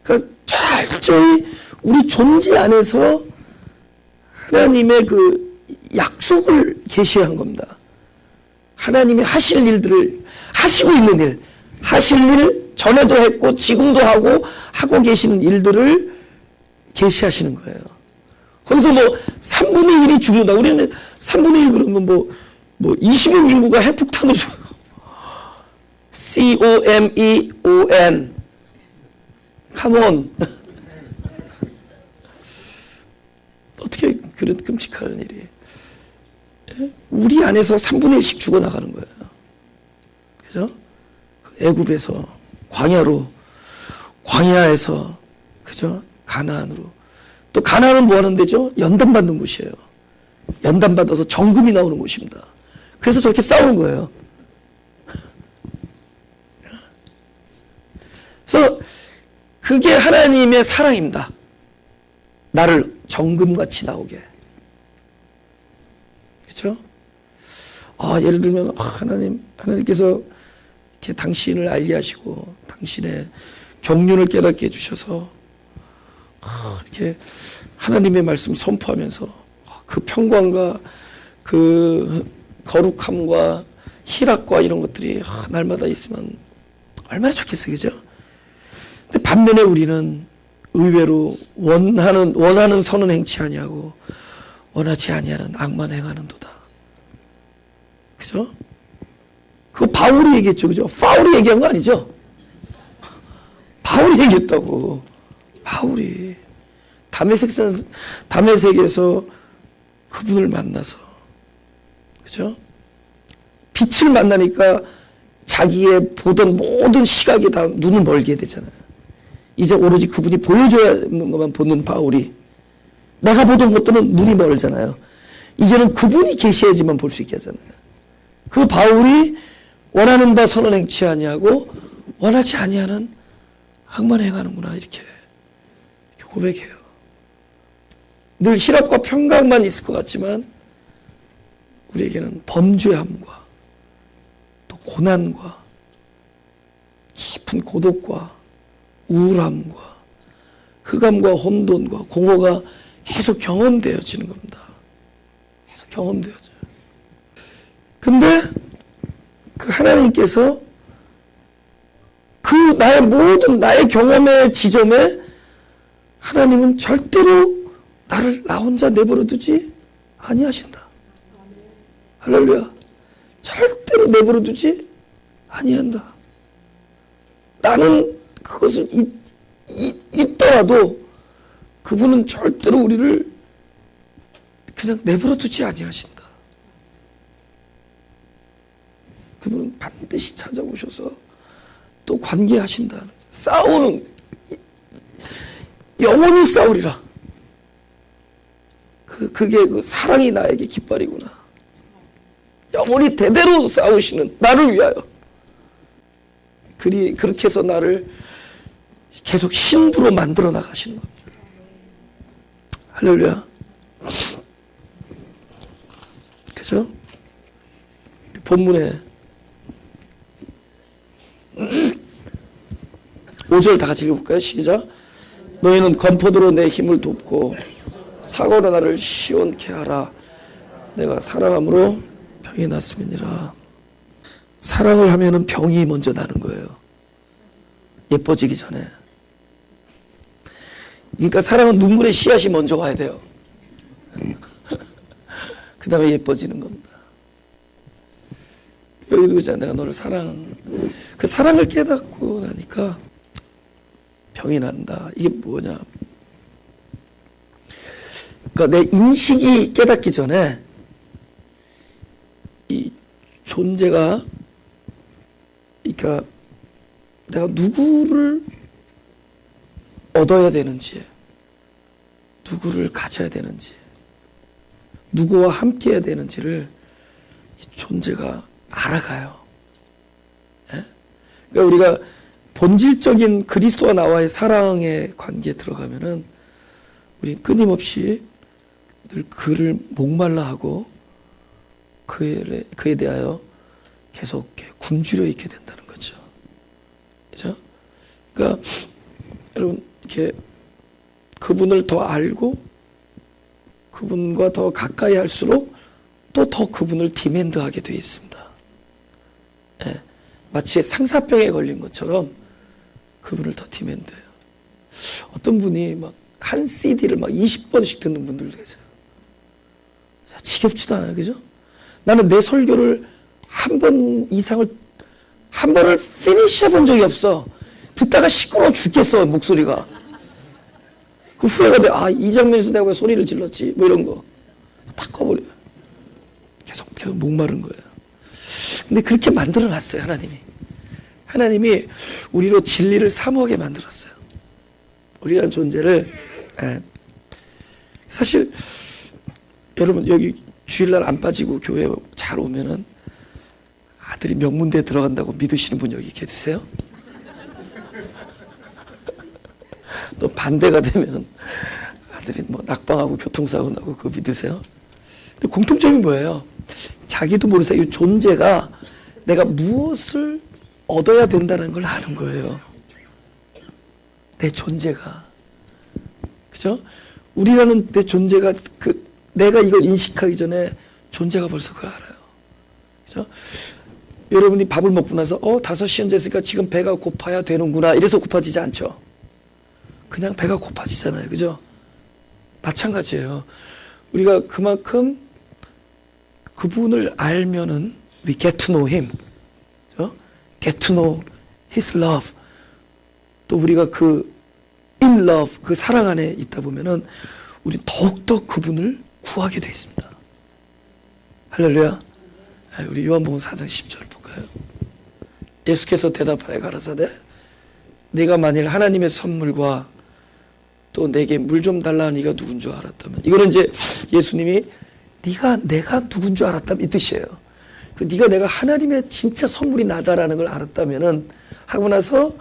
그러니까 철저히 우리 존재 안에서 하나님의 그 약속을 계시한 겁니다. 하나님이 하실 일들을 하시고 있는 일, 하실 일 전에도 했고 지금도 하고 계시는 일들을 계시하시는 거예요. 거기서 뭐 3분의 1이 죽는다. 우리는 3분의 1 그러면 뭐 20억 인구가 핵폭탄으로 COMEON Come on. 어떻게 그런 끔찍한 일이. 우리 안에서 3분의 1씩 죽어나가는 거예요. 그죠? 애굽에서 광야에서 그죠? 가나안으로. 또 가나안은 뭐 하는 데죠? 연단받는 곳이에요. 연단받아서 정금이 나오는 곳입니다. 그래서 저렇게 싸우는 거예요. 그래서 그게 하나님의 사랑입니다. 나를 정금같이 나오게. 그렇죠? 예를 들면 하나님께서 이렇게 당신을 알게 하시고 당신의 경륜을 깨닫게 해주셔서 이렇게 하나님의 말씀 선포하면서 그 평강과 그 거룩함과 희락과 이런 것들이 날마다 있으면 얼마나 좋겠어요, 그죠? 근데 반면에 우리는 의외로 원하는 선은 행치 아니하고 원하지 아니하는 악만 행하는도다. 그죠? 그거 바울이 얘기했죠, 그죠? 파울이 얘기한 거 아니죠? 바울이 얘기했다고. 바울이 다메섹에서 그분을 만나서, 그죠? 빛을 만나니까 자기의 보던 모든 시각이 다 눈을 멀게 되잖아요. 이제 오로지 그분이 보여줘야 하는 것만 보는 바울이, 내가 보던 것들은 눈이 멀잖아요. 이제는 그분이 계셔야지만 볼 수 있게 하잖아요. 그 바울이 원하는 바 선은 행치 아니하고 원하지 아니하는 악만 행하는구나, 이렇게 고백해요. 늘 희락과 평강만 있을 것 같지만 우리에게는 범죄함과 또 고난과 깊은 고독과 우울함과 흑암과 혼돈과 공허가 계속 경험되어지는 겁니다. 계속 경험되어져요. 근데 그 하나님께서 그 나의 모든 나의 경험의 지점에 하나님은 절대로 나를 나 혼자 내버려 두지 아니하신다. 할렐루야. 절대로 내버려 두지 아니한다. 나는 그것을 있더라도 그분은 절대로 우리를 그냥 내버려 두지 아니하신다. 그분은 반드시 찾아오셔서 또 관계하신다. 싸우는, 영원히 싸우리라. 그게 그 사랑이 나에게 깃발이구나. 영원히 대대로 싸우시는 나를 위하여. 그렇게 해서 나를 계속 신부로 만들어 나가시는 겁니다. 할렐루야. 그죠? 본문에 5절 다 같이 읽어볼까요? 시작. 너희는 건포도로 내 힘을 돕고 사고로 나를 시원케 하라. 내가 사랑함으로 병이 났음이니라. 사랑을 하면은 병이 먼저 나는 거예요. 예뻐지기 전에. 그러니까 사랑은 눈물의 씨앗이 먼저 와야 돼요. 그 다음에 예뻐지는 겁니다. 여기도 그잖아. 내가 너를 그 사랑을 깨닫고 나니까 병이 병이 난다. 이게 뭐냐? 그러니까 내 인식이 깨닫기 전에 이 존재가, 그러니까 내가 누구를 얻어야 되는지, 누구를 가져야 되는지, 누구와 함께 해야 되는지를 이 존재가 알아가요. 예? 그러니까 우리가 본질적인 그리스도와 나와의 사랑의 관계에 들어가면은 우리는 끊임없이 늘 그를 목말라 하고 그에 대하여 계속 굶주려 있게 된다는 거죠. 그죠? 그러니까 여러분, 이렇게 그분을 더 알고 그분과 더 가까이 할수록 또 더 그분을 디맨드하게 되어 있습니다. 예, 마치 상사병에 걸린 것처럼 그분을 더 디맨드해요. 어떤 분이 막 한 CD를 막 20번씩 듣는 분들도 계세요. 지겹지도 않아요, 그죠? 나는 내 설교를 한 번을 피니시 해본 적이 없어. 듣다가 시끄러워 죽겠어, 목소리가. 그 후회가 돼. 아, 이 장면에서 내가 왜 소리를 질렀지? 뭐 이런 거. 딱 꺼버려요. 계속 목마른 거예요. 근데 그렇게 만들어 놨어요, 하나님이. 하나님이 우리로 진리를 사모하게 만들었어요. 우리라는 존재를. 예. 사실 여러분, 여기 주일날 안 빠지고 교회 잘 오면은 아들이 명문대에 들어간다고 믿으시는 분 여기 계세요? 또 반대가 되면은 아들이 뭐 낙방하고 교통사고 나고 그거 믿으세요? 근데 공통점이 뭐예요? 자기도 모르세요. 이 존재가 내가 무엇을 얻어야 된다는 걸 아는 거예요. 내 존재가. 그죠? 우리라는 내 존재가, 내가 이걸 인식하기 전에 존재가 벌써 그걸 알아요. 그죠? 여러분이 밥을 먹고 나서 5시 현재 있으니까 지금 배가 고파야 되는구나 이래서 고파지지 않죠. 그냥 배가 고파지잖아요. 그죠? 마찬가지예요. 우리가 그만큼 그분을 알면은 we get to know him. 그죠? get to know his love. 또 우리가 in love, 그 사랑 안에 있다 보면은 우리 더욱더 그분을 구하게 되어 있습니다. 할렐루야. 우리 요한복음 4장 10절 볼까요? 예수께서 대답하여 가라사대 네가 만일 하나님의 선물과 또 내게 물 좀 달라 네가 누군 줄 알았다면, 이거는 이제 예수님이 내가 누군 줄 알았다면 이 뜻이에요. 내가 하나님의 진짜 선물이 나다라는 걸 알았다면은 하고 나서,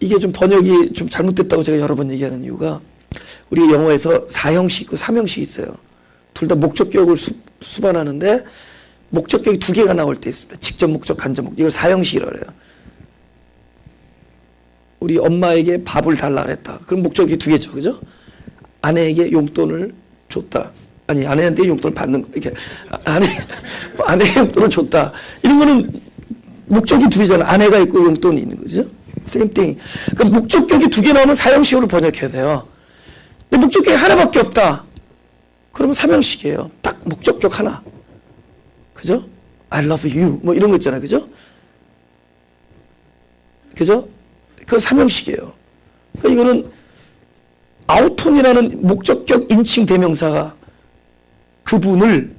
이게 좀 번역이 좀 잘못됐다고 제가 여러 번 얘기하는 이유가, 우리 영어에서 4형식 있고 3형식 있어요. 둘 다 목적격을 수반하는데 목적격이 2개가 나올 때 있습니다. 직접 목적, 간접 목적. 이걸 4형식이라고 해요. 우리 엄마에게 밥을 달라 그랬다. 그럼 목적이 2개죠. 그죠? 아내에게 용돈을 줬다. 아니, 아내한테 용돈을 받는 거. 이렇게 아내에게 용돈을 줬다. 이런 거는 목적이 2개잖아. 아내가 있고 용돈이 있는 거죠. same thing. 그러니까 목적격이 2개 나오면 4형식으로 번역해야 돼요. 근데 목적격이 하나밖에 없다. 그러면 3형식이에요. 딱 목적격 하나. 그죠? I love you. 뭐 이런 거 있잖아요. 그죠? 그죠? 그건 3형식이에요. 그러니까 이거는 아우톤이라는 목적격 인칭 대명사가 그분을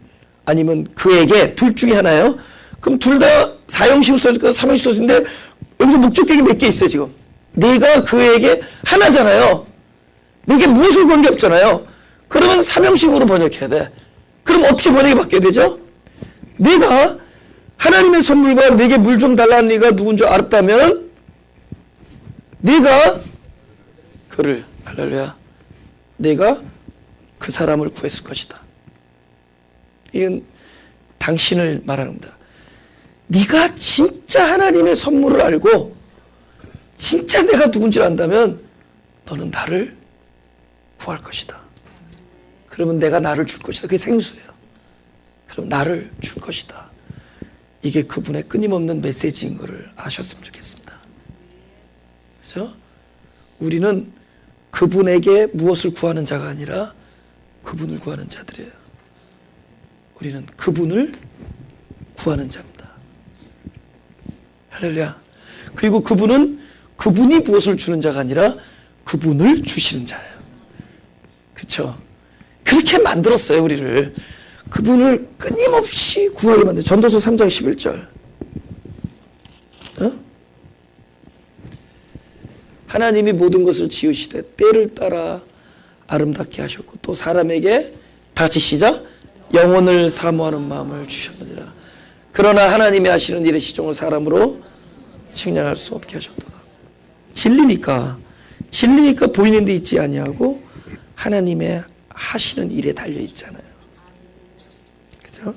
아니면 그에게 둘 중에 하나예요. 그럼 둘 다 4형식으로 써질까 3형식으로 써지는데 여기서 목적격이 몇 개 있어요, 지금. 내가 그에게 하나잖아요. 내게 무엇을 관계 없잖아요. 그러면 3형식으로 번역해야 돼. 그럼 어떻게 번역이 바뀌어야 되죠? 내가 하나님의 선물과 내게 물 좀 달라는 네가 누군 줄 알았다면 네가 그를, 할렐루야, 내가 그 사람을 구했을 것이다. 이건 당신을 말하는 겁니다. 네가 진짜 하나님의 선물을 알고 진짜 내가 누군지 안다면 너는 나를 구할 것이다. 그러면 내가 나를 줄 것이다. 그게 생수예요. 그럼 나를 줄 것이다. 이게 그분의 끊임없는 메시지인 것을 아셨으면 좋겠습니다. 그렇죠? 우리는 그분에게 무엇을 구하는 자가 아니라 그분을 구하는 자들이에요. 우리는 그분을 구하는 자입니다. 할렐루야. 그리고 그분은 그분이 무엇을 주는 자가 아니라 그분을 주시는 자예요. 그렇죠? 그렇게 만들었어요, 우리를. 그분을 끊임없이 구하게 만들어요. 전도서 3장 11절. 하나님이 모든 것을 지으시되 때를 따라 아름답게 하셨고 또 사람에게 다 같이 시작, 영혼을 사모하는 마음을 주셨느니라. 그러나 하나님이 하시는 일의 시종을 사람으로 측량할 수 없게 하셨도다. 진리니까 보이는 데 있지 아니하고 하나님의 하시는 일에 달려 있잖아요. 그죠?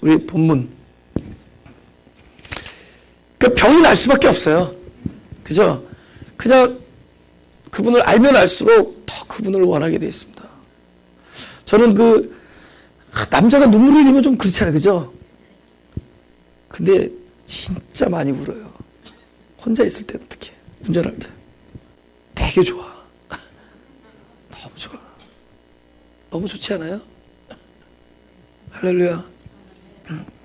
우리 본문. 그 병이 날 수밖에 없어요. 그죠? 그냥 그분을 알면 알수록 더 그분을 원하게 되어 있습니다. 저는 남자가 눈물을 흘리면 좀 그렇잖아요. 그죠? 근데 진짜 많이 울어요. 혼자 있을 때 특히 운전할 때 되게 좋아. 너무 좋아. 너무 좋지 않아요? 할렐루야.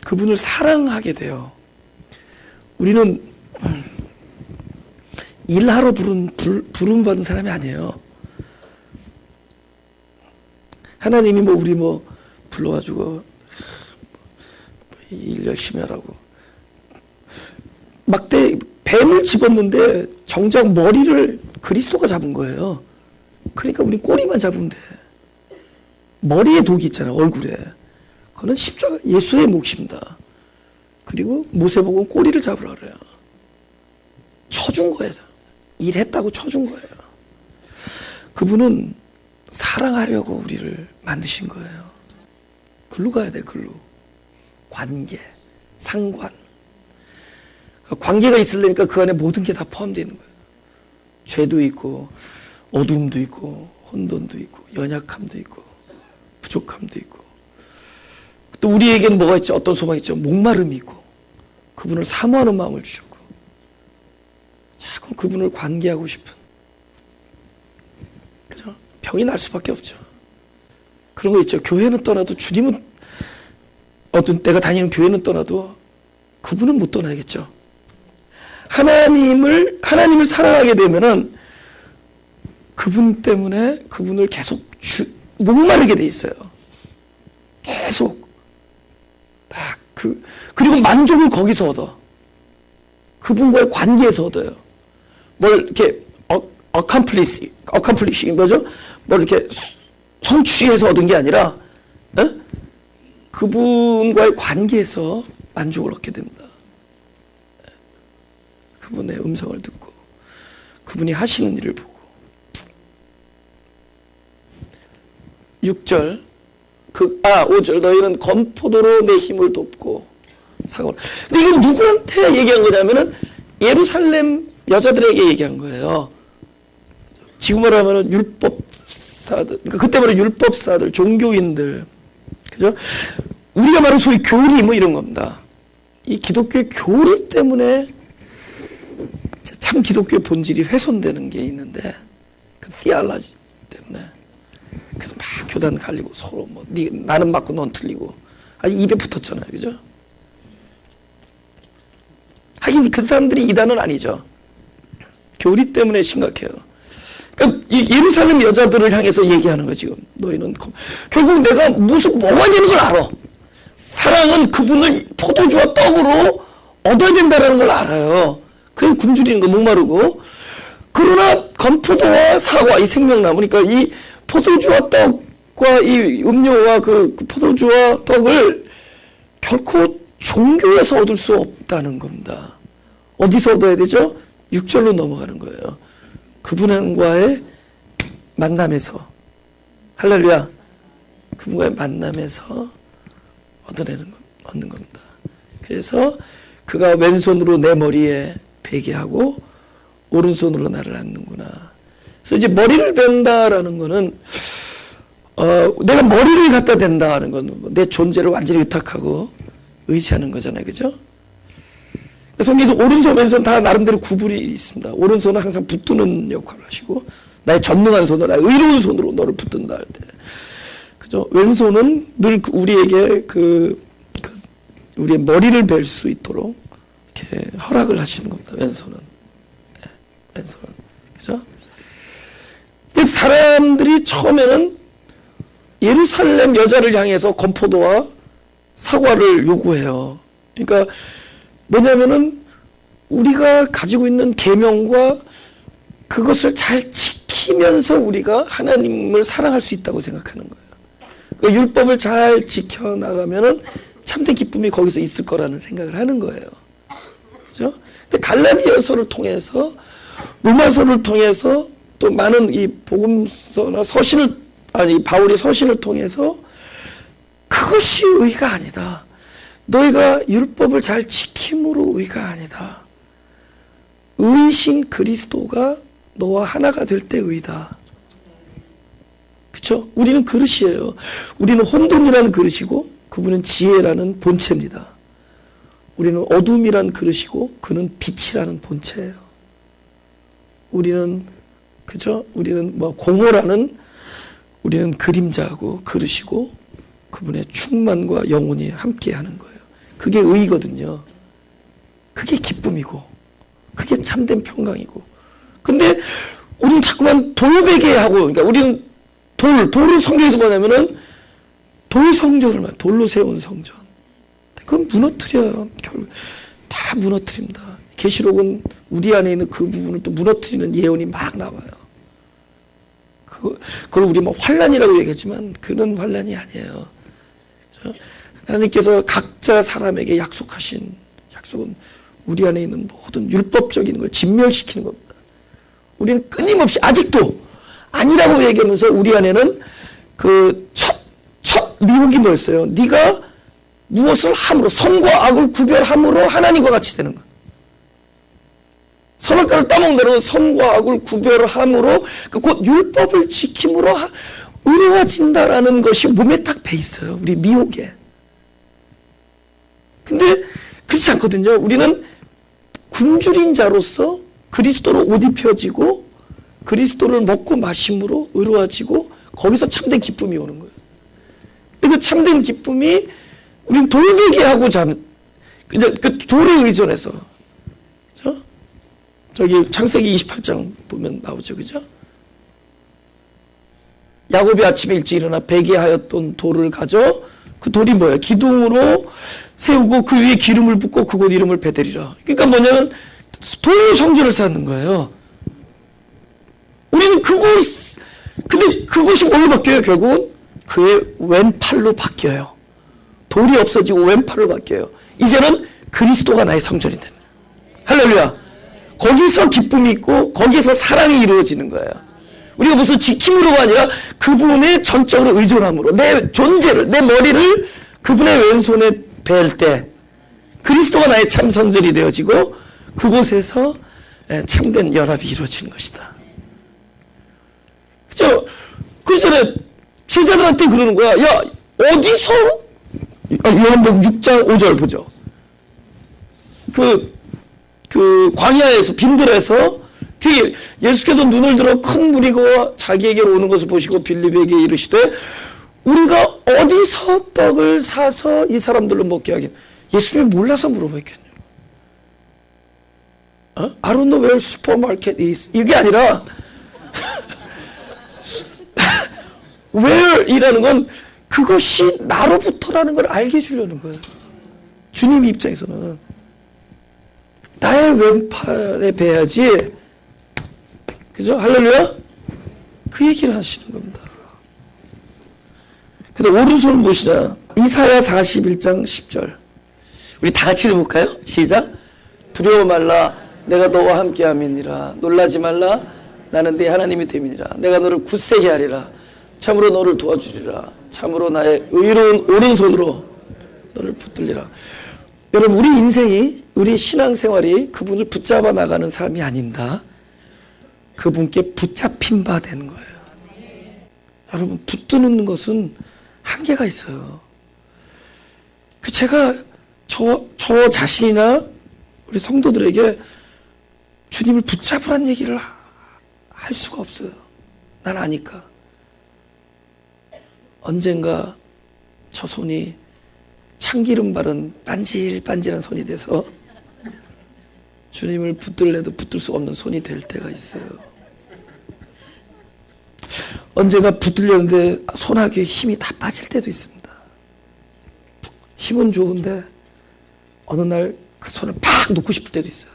그분을 사랑하게 돼요. 우리는 일하러 부름 받은 사람이 아니에요. 하나님이 우리 불러가지고 일 열심히 하라고 뱀을 집었는데 정작 머리를 그리스도가 잡은 거예요. 그러니까 우리 꼬리만 잡으면 돼. 머리에 독이 있잖아요, 얼굴에. 그거는 십자가 예수의 몫입니다. 그리고 모세복은 꼬리를 잡으라 그래요. 쳐준 거예요. 일했다고 쳐준 거예요. 그분은 사랑하려고 우리를 만드신 거예요. 글로 가야 돼, 글로. 관계, 상관. 관계가 있으려니까 그 안에 모든 게 다 포함되어 있는 거예요. 죄도 있고, 어둠도 있고, 혼돈도 있고, 연약함도 있고, 부족함도 있고. 또 우리에게는 뭐가 있죠? 어떤 소망이 있죠? 목마름이 있고, 그분을 사모하는 마음을 주셨고, 자꾸 그분을 관계하고 싶은. 그죠? 병이 날 수밖에 없죠. 그런 거 있죠. 교회는 떠나도 주님은, 어떤 내가 다니는 교회는 떠나도 그분은 못 떠나겠죠. 하나님을 사랑하게 되면은 그분 때문에 그분을 계속 목마르게 돼 있어요. 계속. 그리고 만족을 거기서 얻어. 그분과의 관계에서 얻어요. 뭘 이렇게 accomplishing 뭐죠? 뭘 이렇게 성취해서 얻은 게 아니라 그분과의 관계에서 만족을 얻게 됩니다. 그분의 음성을 듣고 그분이 하시는 일을 보고. 6절 5절 너희는 건포도로 내 힘을 돕고 사고를. 근데 이건 누구한테 얘기한 거냐면은 예루살렘 여자들에게 얘기한 거예요. 지금 말하면 율법사들, 그때 말하면 율법사들, 종교인들, 그죠? 우리가 말하는 소위 교리 이런 겁니다. 이 기독교의 교리 때문에 참 기독교의 본질이 훼손되는 게 있는데, 그 theology 때문에. 그래서 막 교단 갈리고 서로 나는 맞고 넌 틀리고 아주 입에 붙었잖아요, 그죠? 하긴 그 사람들이 이단은 아니죠. 교리 때문에 심각해요. 그러니까 예루살렘 여자들을 향해서 얘기하는 거 지금. 너희는 결국 내가 뭐가 되는 걸 알아. 사랑은 그분을 포도주와 떡으로 얻어야 된다는 걸 알아요. 그래서 굶주리는 거 목마르고. 그러나 건포도와 사과, 이 생명나무, 그러니까 이 포도주와 떡과 이 음료와 그 포도주와 떡을 결코 종교에서 얻을 수 없다는 겁니다. 어디서 얻어야 되죠? 6절로 넘어가는 거예요. 그분과의 만남에서. 할렐루야. 그분과의 만남에서 얻는 겁니다. 그래서 그가 왼손으로 내 머리에 베게 하고 오른손으로 나를 안는구나. 그래서 이제 머리를 벤다라는 거는 내가 머리를 갖다 댄다는 건 내 존재를 완전히 의탁하고 의지하는 거잖아요, 그죠? 성경에서 오른손, 왼손 다 나름대로 구분이 있습니다. 오른손은 항상 붙드는 역할을 하시고, 나의 전능한 손으로, 나의 의로운 손으로 너를 붙든다 할 때, 그죠? 왼손은 늘 우리에게 우리의 머리를 벨 수 있도록 이렇게 허락을 하시는 겁니다. 왼손은. 네, 왼손은. 그죠? 근데 사람들이 처음에는 예루살렘 여자를 향해서 건포도와 사과를 요구해요. 그러니까 뭐냐면은 우리가 가지고 있는 계명과 그것을 잘 지키면서 우리가 하나님을 사랑할 수 있다고 생각하는 거예요. 그 율법을 잘 지켜나가면은 참된 기쁨이 거기서 있을 거라는 생각을 하는 거예요. 그죠? 근데 갈라디아서를 통해서, 로마서를 통해서, 또 많은 이 복음서나 바울이 서신을 통해서 그것이 의가 아니다. 너희가 율법을 잘 지킴으로 의가 아니다. 의신 그리스도가 너와 하나가 될 때 의다. 그렇죠? 우리는 그릇이에요. 우리는 혼돈이라는 그릇이고 그분은 지혜라는 본체입니다. 우리는 어둠이라는 그릇이고 그는 빛이라는 본체예요. 우리는 그죠? 우리는 공허라는 우리는 그림자고 그릇이고 그분의 충만과 영혼이 함께하는 거예요. 그게 의거든요. 그게 기쁨이고 그게 참된 평강이고. 근데 우리는 자꾸만 돌베개하고, 그러니까 우리는 돌을 성경에서 뭐냐면은 돌 성전을 말, 돌로 세운 성전. 그건 무너뜨려요. 결국 다 무너뜨립니다. 계시록은 우리 안에 있는 그 부분을 또 무너뜨리는 예언이 막 나와요. 그걸 우리 환란이라고 얘기하지만 그런 환란이 아니에요. 하나님께서 각자 사람에게 약속하신 약속은 우리 안에 있는 모든 율법적인 걸 진멸시키는 겁니다. 우리는 끊임없이 아직도 아니라고 얘기하면서 우리 안에는 그 첫 미혹이 뭐였어요? 네가 무엇을 함으로, 선과 악을 구별함으로 하나님과 같이 되는 거야. 선악과를 따먹는 대로 선과 악을 구별함으로, 곧 율법을 지킴으로 의로워진다라는 것이 몸에 딱 배 있어요. 우리 미혹에. 근데 그렇지 않거든요. 우리는 굶주린 자로서 그리스도로 옷 입혀지고 그리스도를 먹고 마심으로 의로워지고 거기서 참된 기쁨이 오는 거예요. 그 참된 기쁨이 우리는 돌베개하고 그 돌에 의존해서, 그죠? 저기 창세기 28장 보면 나오죠, 그죠? 야곱이 아침에 일찍 일어나 베개하였던 돌을 가져, 그 돌이 뭐예요? 기둥으로 세우고 그 위에 기름을 붓고 그곳 이름을 베델이라. 그러니까 뭐냐면 돌 성전을 쌓는 거예요. 우리는 근데 그것이 뭘로 바뀌어요? 결국은 그의 왼팔로 바뀌어요. 돌이 없어지고 왼팔로 바뀌어요. 이제는 그리스도가 나의 성전이 됩니다. 할렐루야. 거기서 기쁨이 있고 거기서 사랑이 이루어지는 거예요. 우리가 무슨 지킴으로가 아니라 그분의 전적으로 의존함으로 내 존재를, 내 머리를 그분의 왼손에 벨 때 그리스도가 나의 참 성전이 되어지고 그곳에서 참된 연합이 이루어지는 것이다. 그죠? 그래서 제자들한테 그러는 거야. 야, 어디서? 요한복음 6장 5절 보죠. 그 광야에서, 빈들에서 예수께서 눈을 들어 큰 무리가 자기에게로 오는 것을 보시고 빌립에게 이르시되 우리가 어디서 떡을 사서 이 사람들로 먹게 하겠냐. 예수님이 몰라서 물어봤겠네요. I don't know where supermarket is. 이게 아니라 where이라는 건 그것이 나로부터라는 걸 알게 해주려는 거예요. 주님 입장에서는 나의 왼팔에 베야지. 그죠? 할렐루야? 그 얘기를 하시는 겁니다. 근데 오른손은 무엇이냐? 이사야 41장 10절. 우리 다 같이 읽어볼까요? 시작. 두려워 말라. 내가 너와 함께함이니라. 놀라지 말라. 나는 네 하나님이 됨이니라. 내가 너를 굳세게 하리라. 참으로 너를 도와주리라. 참으로 나의 의로운 오른손으로 너를 붙들리라. 여러분, 우리 인생이, 우리 신앙생활이 그분을 붙잡아 나가는 삶이 아닙니다. 그분께 붙잡힌 바 되는 거예요. 여러분, 붙드는 것은 한계가 있어요. 제가 저 자신이나 우리 성도들에게 주님을 붙잡으란 얘기를 할 수가 없어요. 난 아니까. 언젠가 저 손이 참기름 바른 반질반질한 손이 돼서 주님을 붙들래도 붙들 수 없는 손이 될 때가 있어요. 언제가 붙들려는데 손아귀에 힘이 다 빠질 때도 있습니다. 힘은 좋은데 어느 날 그 손을 팍 놓고 싶을 때도 있어요.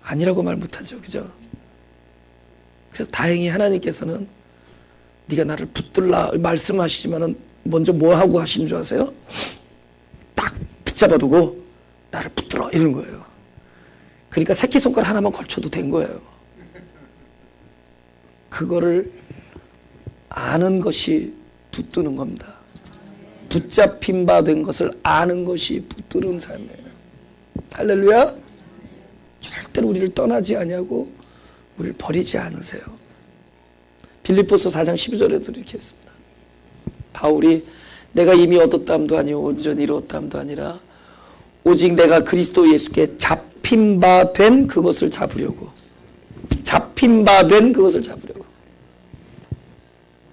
아니라고 말 못하죠. 그죠? 그래서 다행히 하나님께서는 네가 나를 붙들라 말씀하시지만은 먼저 뭐 하고 하신 줄 아세요? 딱 붙잡아두고 나를 붙들어 이러는 거예요. 그러니까 새끼손가락 하나만 걸쳐도 된 거예요. 그거를 아는 것이 붙드는 겁니다. 붙잡힌 바 된 것을 아는 것이 붙드는 삶이에요. 할렐루야. 절대로 우리를 떠나지 아니하고 우리를 버리지 않으세요. 빌립보서 4장 12절에도 이렇게 했습니다. 바울이 내가 이미 얻었다함도 아니오 온전히 이루었다함도 아니라 오직 내가 그리스도 예수께 잡힌 바 된 그것을 잡으려고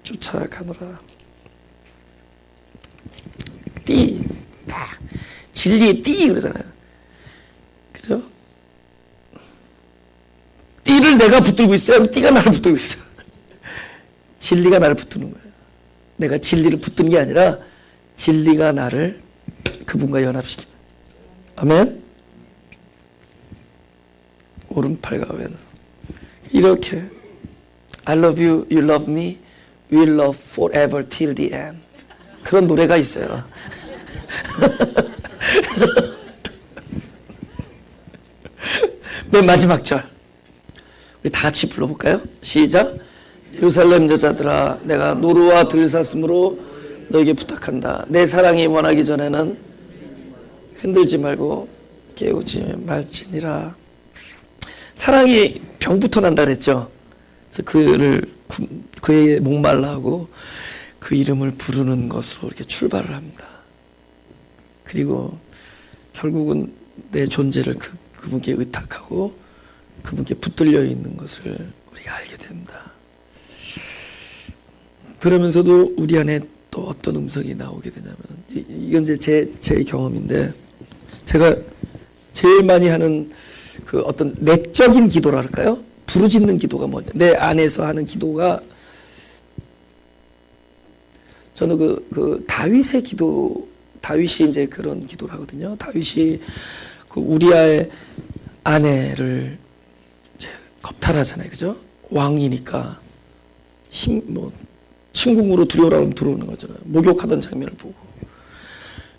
쫓아가노라. 띠, 진리의 띠 그러잖아요. 그죠? 띠를 내가 붙들고 있어요? 띠가 나를 붙들고 있어요? 진리가 나를 붙드는 거예요. 내가 진리를 붙드는 게 아니라 진리가 나를 그분과 연합시키는. 아멘? 오른팔과 왼손. 이렇게 I love you, you love me, we'll love forever till the end. 그런 노래가 있어요. 맨 마지막 절 우리 다 같이 불러볼까요? 시작. 예루살렘 여자들아 내가 노루와 들사슴으로 너에게 부탁한다. 내 사랑이 원하기 전에는 흔들지 말고 깨우지 말지니라. 사랑이 병부터 난다 그랬죠. 그래서 그의 목말라 하고 그 이름을 부르는 것으로 이렇게 출발을 합니다. 그리고 결국은 내 존재를 그분께 의탁하고 그분께 붙들려 있는 것을 우리가 알게 됩니다. 그러면서도 우리 안에 또 어떤 음성이 나오게 되냐면, 이건 이제 제 경험인데, 제가 제일 많이 하는 그 어떤 내적인 기도랄까요? 부르짖는 기도가 뭐냐? 내 안에서 하는 기도가, 저는 그 다윗의 기도, 다윗이 이제 그런 기도를 하거든요. 다윗이 그 우리아의 아내를 이제 겁탈하잖아요. 그죠? 왕이니까 침궁으로 들어오라면 들어오는 거잖아요. 목욕하던 장면을 보고.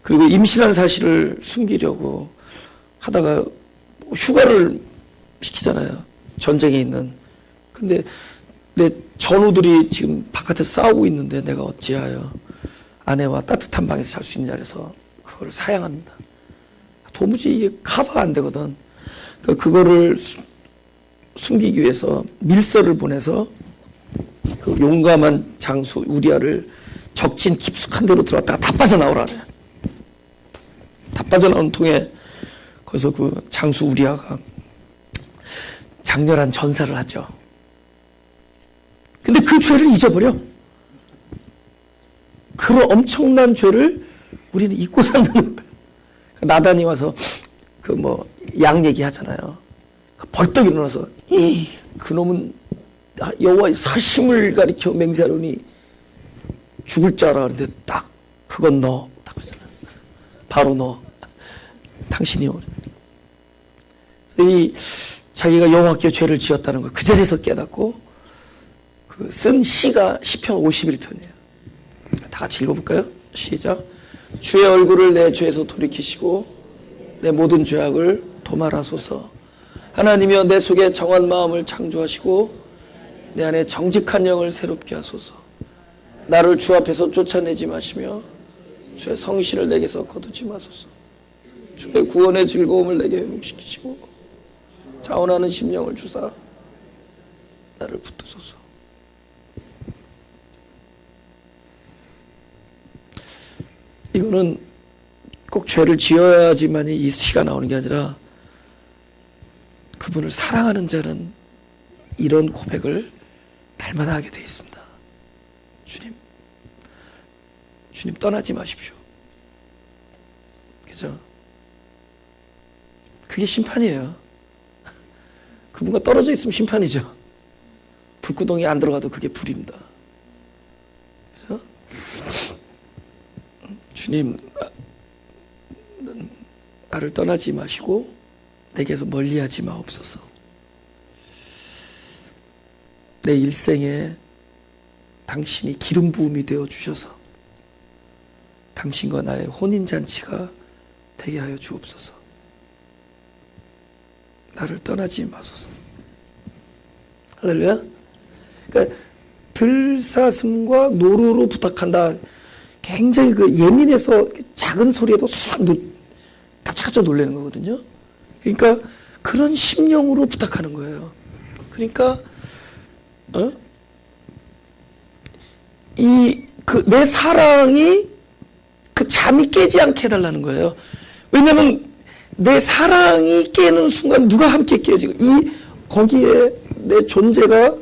그리고 임신한 사실을 숨기려고 하다가 휴가를 시키잖아요. 전쟁에 있는. 근데 내 전우들이 지금 바깥에서 싸우고 있는데 내가 어찌하여 아내와 따뜻한 방에서 잘 수 있느냐 그래서 그걸 사양합니다. 도무지 이게 커버가 안 되거든. 그러니까 그거를 숨기기 위해서 밀서를 보내서 그 용감한 장수 우리아를 적진 깊숙한 데로 들어갔다가 다 빠져나오라 그래. 다 빠져나온 통에 거기서 그 장수 우리아가 장렬한 전사를 하죠. 근데 그 죄를 잊어버려. 그런 엄청난 죄를 우리는 잊고 산다는 거예요. 나단이 와서 양 얘기하잖아요. 벌떡 일어나서 그놈은 여호와의 사심을 가리켜 맹세하노니 죽을 줄 알아. 그런데 딱 그건 너 딱 그러잖아요. 바로 너 당신이요. 이 자기가 여호와께 죄를 지었다는 걸 그 자리에서 깨닫고 그 쓴 시가 시편 51편이에요. 다 같이 읽어볼까요? 시작. 주의 얼굴을 내 죄에서 돌이키시고 내 모든 죄악을 도말하소서. 하나님이여 내 속에 정한 마음을 창조하시고 내 안에 정직한 영을 새롭게 하소서. 나를 주 앞에서 쫓아내지 마시며 주의 성실을 내게서 거두지 마소서. 주의 구원의 즐거움을 내게 회복시키시고 자원하는 심령을 주사 나를 붙드소서. 이거는 꼭 죄를 지어야지만이 이 시가 나오는 게 아니라 그분을 사랑하는 자는 이런 고백을 날마다 하게 되어 있습니다. 주님 떠나지 마십시오. 그죠? 그게 심판이에요. 그분과 떨어져 있으면 심판이죠. 불구덩이에 안 들어가도 그게 불입니다. 그래서 주님, 나를 떠나지 마시고 내게서 멀리하지 마옵소서. 내 일생에 당신이 기름 부음이 되어 주셔서 당신과 나의 혼인잔치가 되게 하여 주옵소서. 나를 떠나지 마소서. 할렐루야. 그러니까 들사슴과 노루로 부탁한다. 굉장히 그 예민해서 작은 소리에도 깜짝깜짝 놀라는 거거든요. 그러니까 그런 심령으로 부탁하는 거예요. 그러니까 내 사랑이 그 잠이 깨지 않게 해달라는 거예요. 왜냐하면 내 사랑이 깨는 순간 누가 함께 깨지고 거기에 내 존재가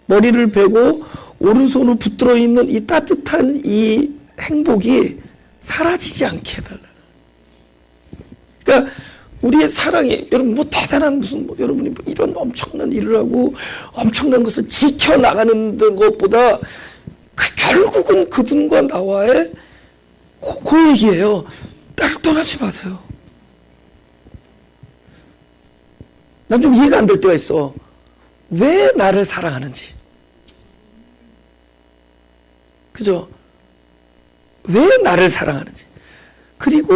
머리를 베고 오른손을 붙들어 있는 이 따뜻한 이 행복이 사라지지 않게 해달라. 그러니까 우리의 사랑이 여러분 대단한 여러분이 이런 엄청난 일을 하고 엄청난 것을 지켜나가는 것보다 결국은 그분과 나와의 그 얘기예요. 나를 떠나지 마세요. 난 좀 이해가 안 될 때가 있어. 왜 나를 사랑하는지. 그죠? 왜 나를 사랑하는지. 그리고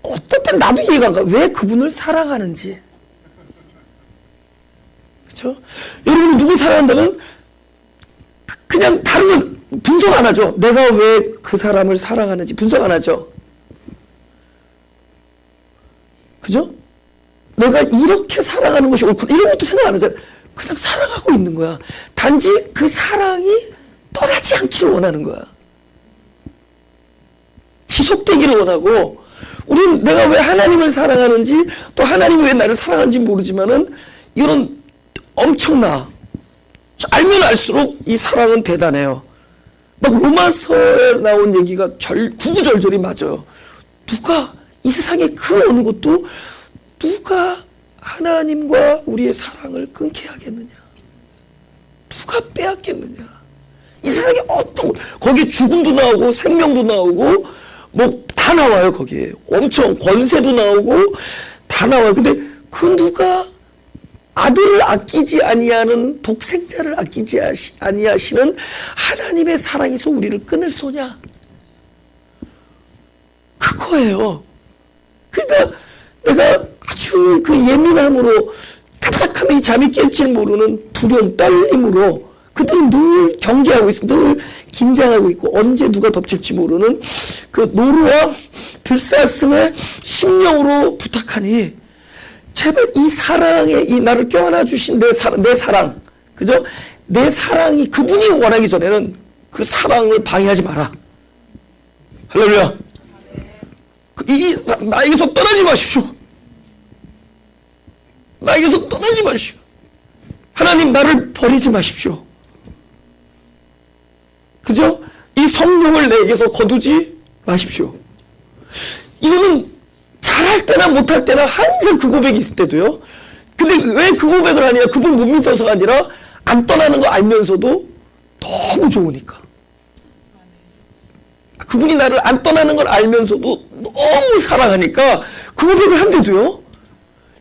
어떨 땐 나도 이해가 안 가. 왜 그분을 사랑하는지. 그죠? 여러분이 누구 사랑한다면 그냥 다른 거 분석 안 하죠. 내가 왜 그 사람을 사랑하는지 분석 안 하죠. 그죠? 내가 이렇게 사랑하는 것이 옳구나. 이런 것도 생각 안 하잖아요. 그냥 사랑하고 있는 거야. 단지 그 사랑이 떠나지 않기를 원하는 거야. 지속되기를 원하고, 우리는 내가 왜 하나님을 사랑하는지, 또 하나님이 왜 나를 사랑하는지 모르지만은, 이런 엄청나. 알면 알수록 이 사랑은 대단해요. 막 로마서에 나온 얘기가 구구절절이 맞아요. 누가, 이 세상의 그 어느 것도 누가 하나님과 우리의 사랑을 끊게 하겠느냐? 누가 빼앗겠느냐? 이 세상에 거기에 죽음도 나오고 생명도 나오고 뭐 다 나와요. 거기에 엄청 권세도 나오고 다 나와요. 근데 그 누가 아들을 아끼지 아니하는 독생자를 아끼지 아니하시는 하나님의 사랑에서 우리를 끊을 소냐? 그거예요. 그러니까 내가 아주 그 예민함으로 타닥하면 이 잠이 깰 모르는 두려움, 떨림으로 그들은 늘 경계하고 있어. 늘 긴장하고 있고 언제 누가 덮칠지 모르는 그 노루와 들사슴의 심령으로 부탁하니 제발 이 사랑에 이 나를 껴안아 주신 내 사랑, 그죠? 내 사랑이 그분이 원하기 전에는 그 사랑을 방해하지 마라. 할렐루야. 나에게서 떠나지 마십시오. 나에게서 떠나지 마십시오. 하나님 나를 버리지 마십시오. 그죠? 이 성령을 내게서 거두지 마십시오. 이거는 잘할 때나 못할 때나 항상 그 고백이 있을 때도요. 근데 왜 그 고백을 하냐? 그분 못 믿어서가 아니라 안 떠나는 거 알면서도 너무 좋으니까. 그분이 나를 안 떠나는 걸 알면서도 너무 사랑하니까 그 고백을 한대도요.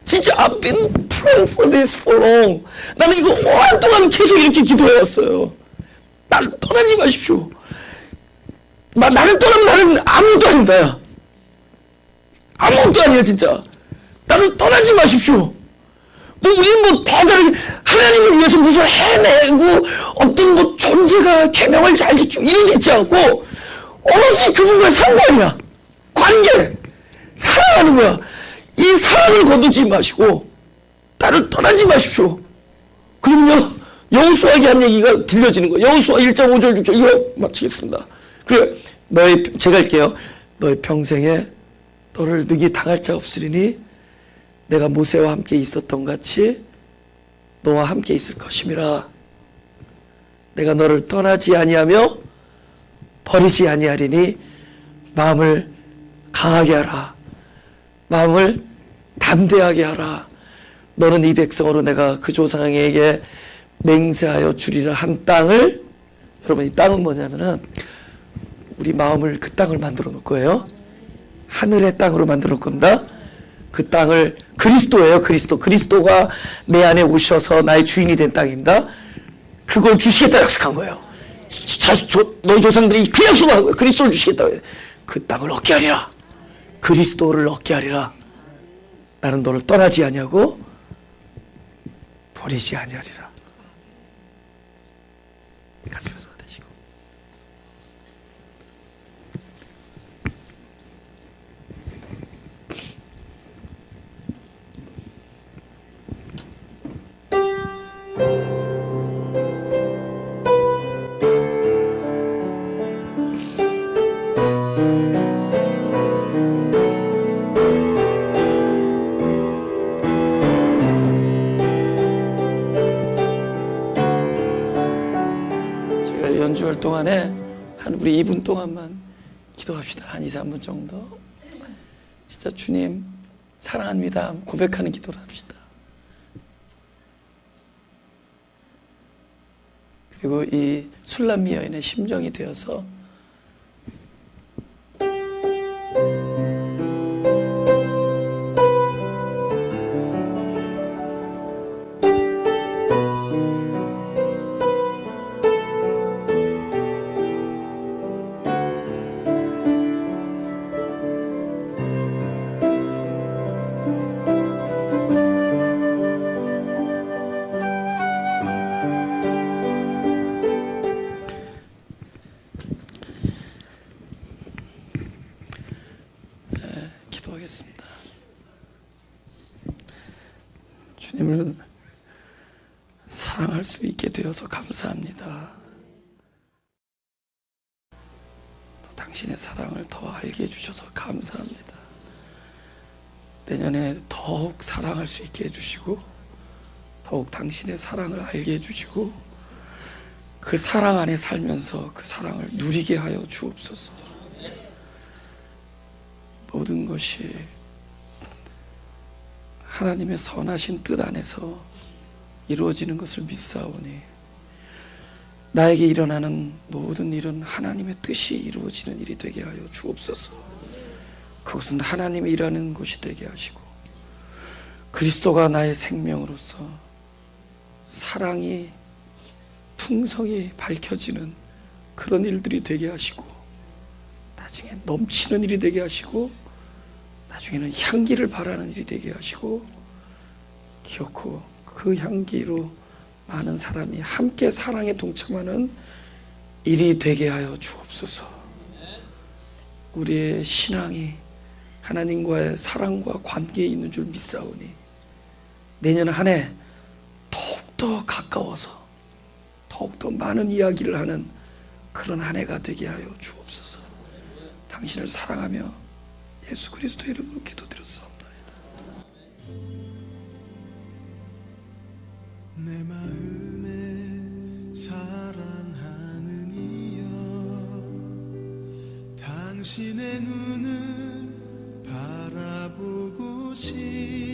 진짜 I've been praying for this for long. 나는 이거 오랫동안 계속 이렇게 기도해왔어요. 나를 떠나지 마십시오. 나를 떠나면 나는 아무것도 아닙니다. 아무것도 아니에요 진짜. 나를 떠나지 마십시오. 우리는 대단하게 하나님을 위해서 무슨 해내고 어떤 존재가 계명을 잘 지키고 이런 게 있지 않고 오로지 그분과의 상관이야. 관계. 사랑하는 거야. 이 사랑을 거두지 마시고 나를 떠나지 마십시오. 그러면요 여호수아에게 한 얘기가 들려지는 거예요. 여호수아 1장 5절 6절 이거 마치겠습니다. 그래 제가 할게요. 너의 평생에 너를 능히 당할 자 없으리니 내가 모세와 함께 있었던 같이 너와 함께 있을 것임이라. 내가 너를 떠나지 아니하며 버리지 아니하리니 마음을 강하게 하라. 마음을 담대하게 하라. 너는 이 백성으로 내가 그 조상에게 맹세하여 주리라 한 땅을, 여러분 이 땅은 뭐냐면은 우리 마음을 그 땅을 만들어 놓을 거예요. 하늘의 땅으로 만들어 놓을 겁니다. 그 땅을, 그리스도예요. 그리스도가 내 안에 오셔서 나의 주인이 된 땅입니다. 그걸 주시겠다 약속한 거예요. 너희 조상들이 그 약속을 한 거예요. 그리스도를 주시겠다. 그 땅을 얻게 하리라. 그리스도를 얻게 하리라. 나는 너를 떠나지 아니하고 버리지 아니하리라. 가슴에서 되시고. 연주할 동안에 한 우리 2분 동안만 기도합시다. 한 2, 3분 정도. 진짜 주님 사랑합니다 고백하는 기도를 합시다. 그리고 이 술람미 여인의 심정이 되어서 기도하겠습니다. 주님을 사랑할 수 있게 되어서 감사합니다. 또 당신의 사랑을 더 알게 해주셔서 감사합니다. 내년에 더욱 사랑할 수 있게 해주시고 더욱 당신의 사랑을 알게 해주시고 그 사랑 안에 살면서 그 사랑을 누리게 하여 주옵소서. 모든 것이 하나님의 선하신 뜻 안에서 이루어지는 것을 믿사오니 나에게 일어나는 모든 일은 하나님의 뜻이 이루어지는 일이 되게 하여 주옵소서. 그것은 하나님이 일하는 것이 되게 하시고 그리스도가 나의 생명으로서 사랑이 풍성히 밝혀지는 그런 일들이 되게 하시고 나중에 넘치는 일이 되게 하시고 나중에는 향기를 발하는 일이 되게 하시고 기어코 그 향기로 많은 사람이 함께 사랑에 동참하는 일이 되게 하여 주옵소서. 우리의 신앙이 하나님과의 사랑과 관계에 있는 줄 믿사오니 내년 한 해 더욱더 가까워서 더욱더 많은 이야기를 하는 그런 한 해가 되게 하여 주옵소서. 당신을 사랑하며 예수 그리스도 이름으로 기도드렸사옵나이다. 내 마음에 사랑하는 이여 당신의 눈을 바라보고 싶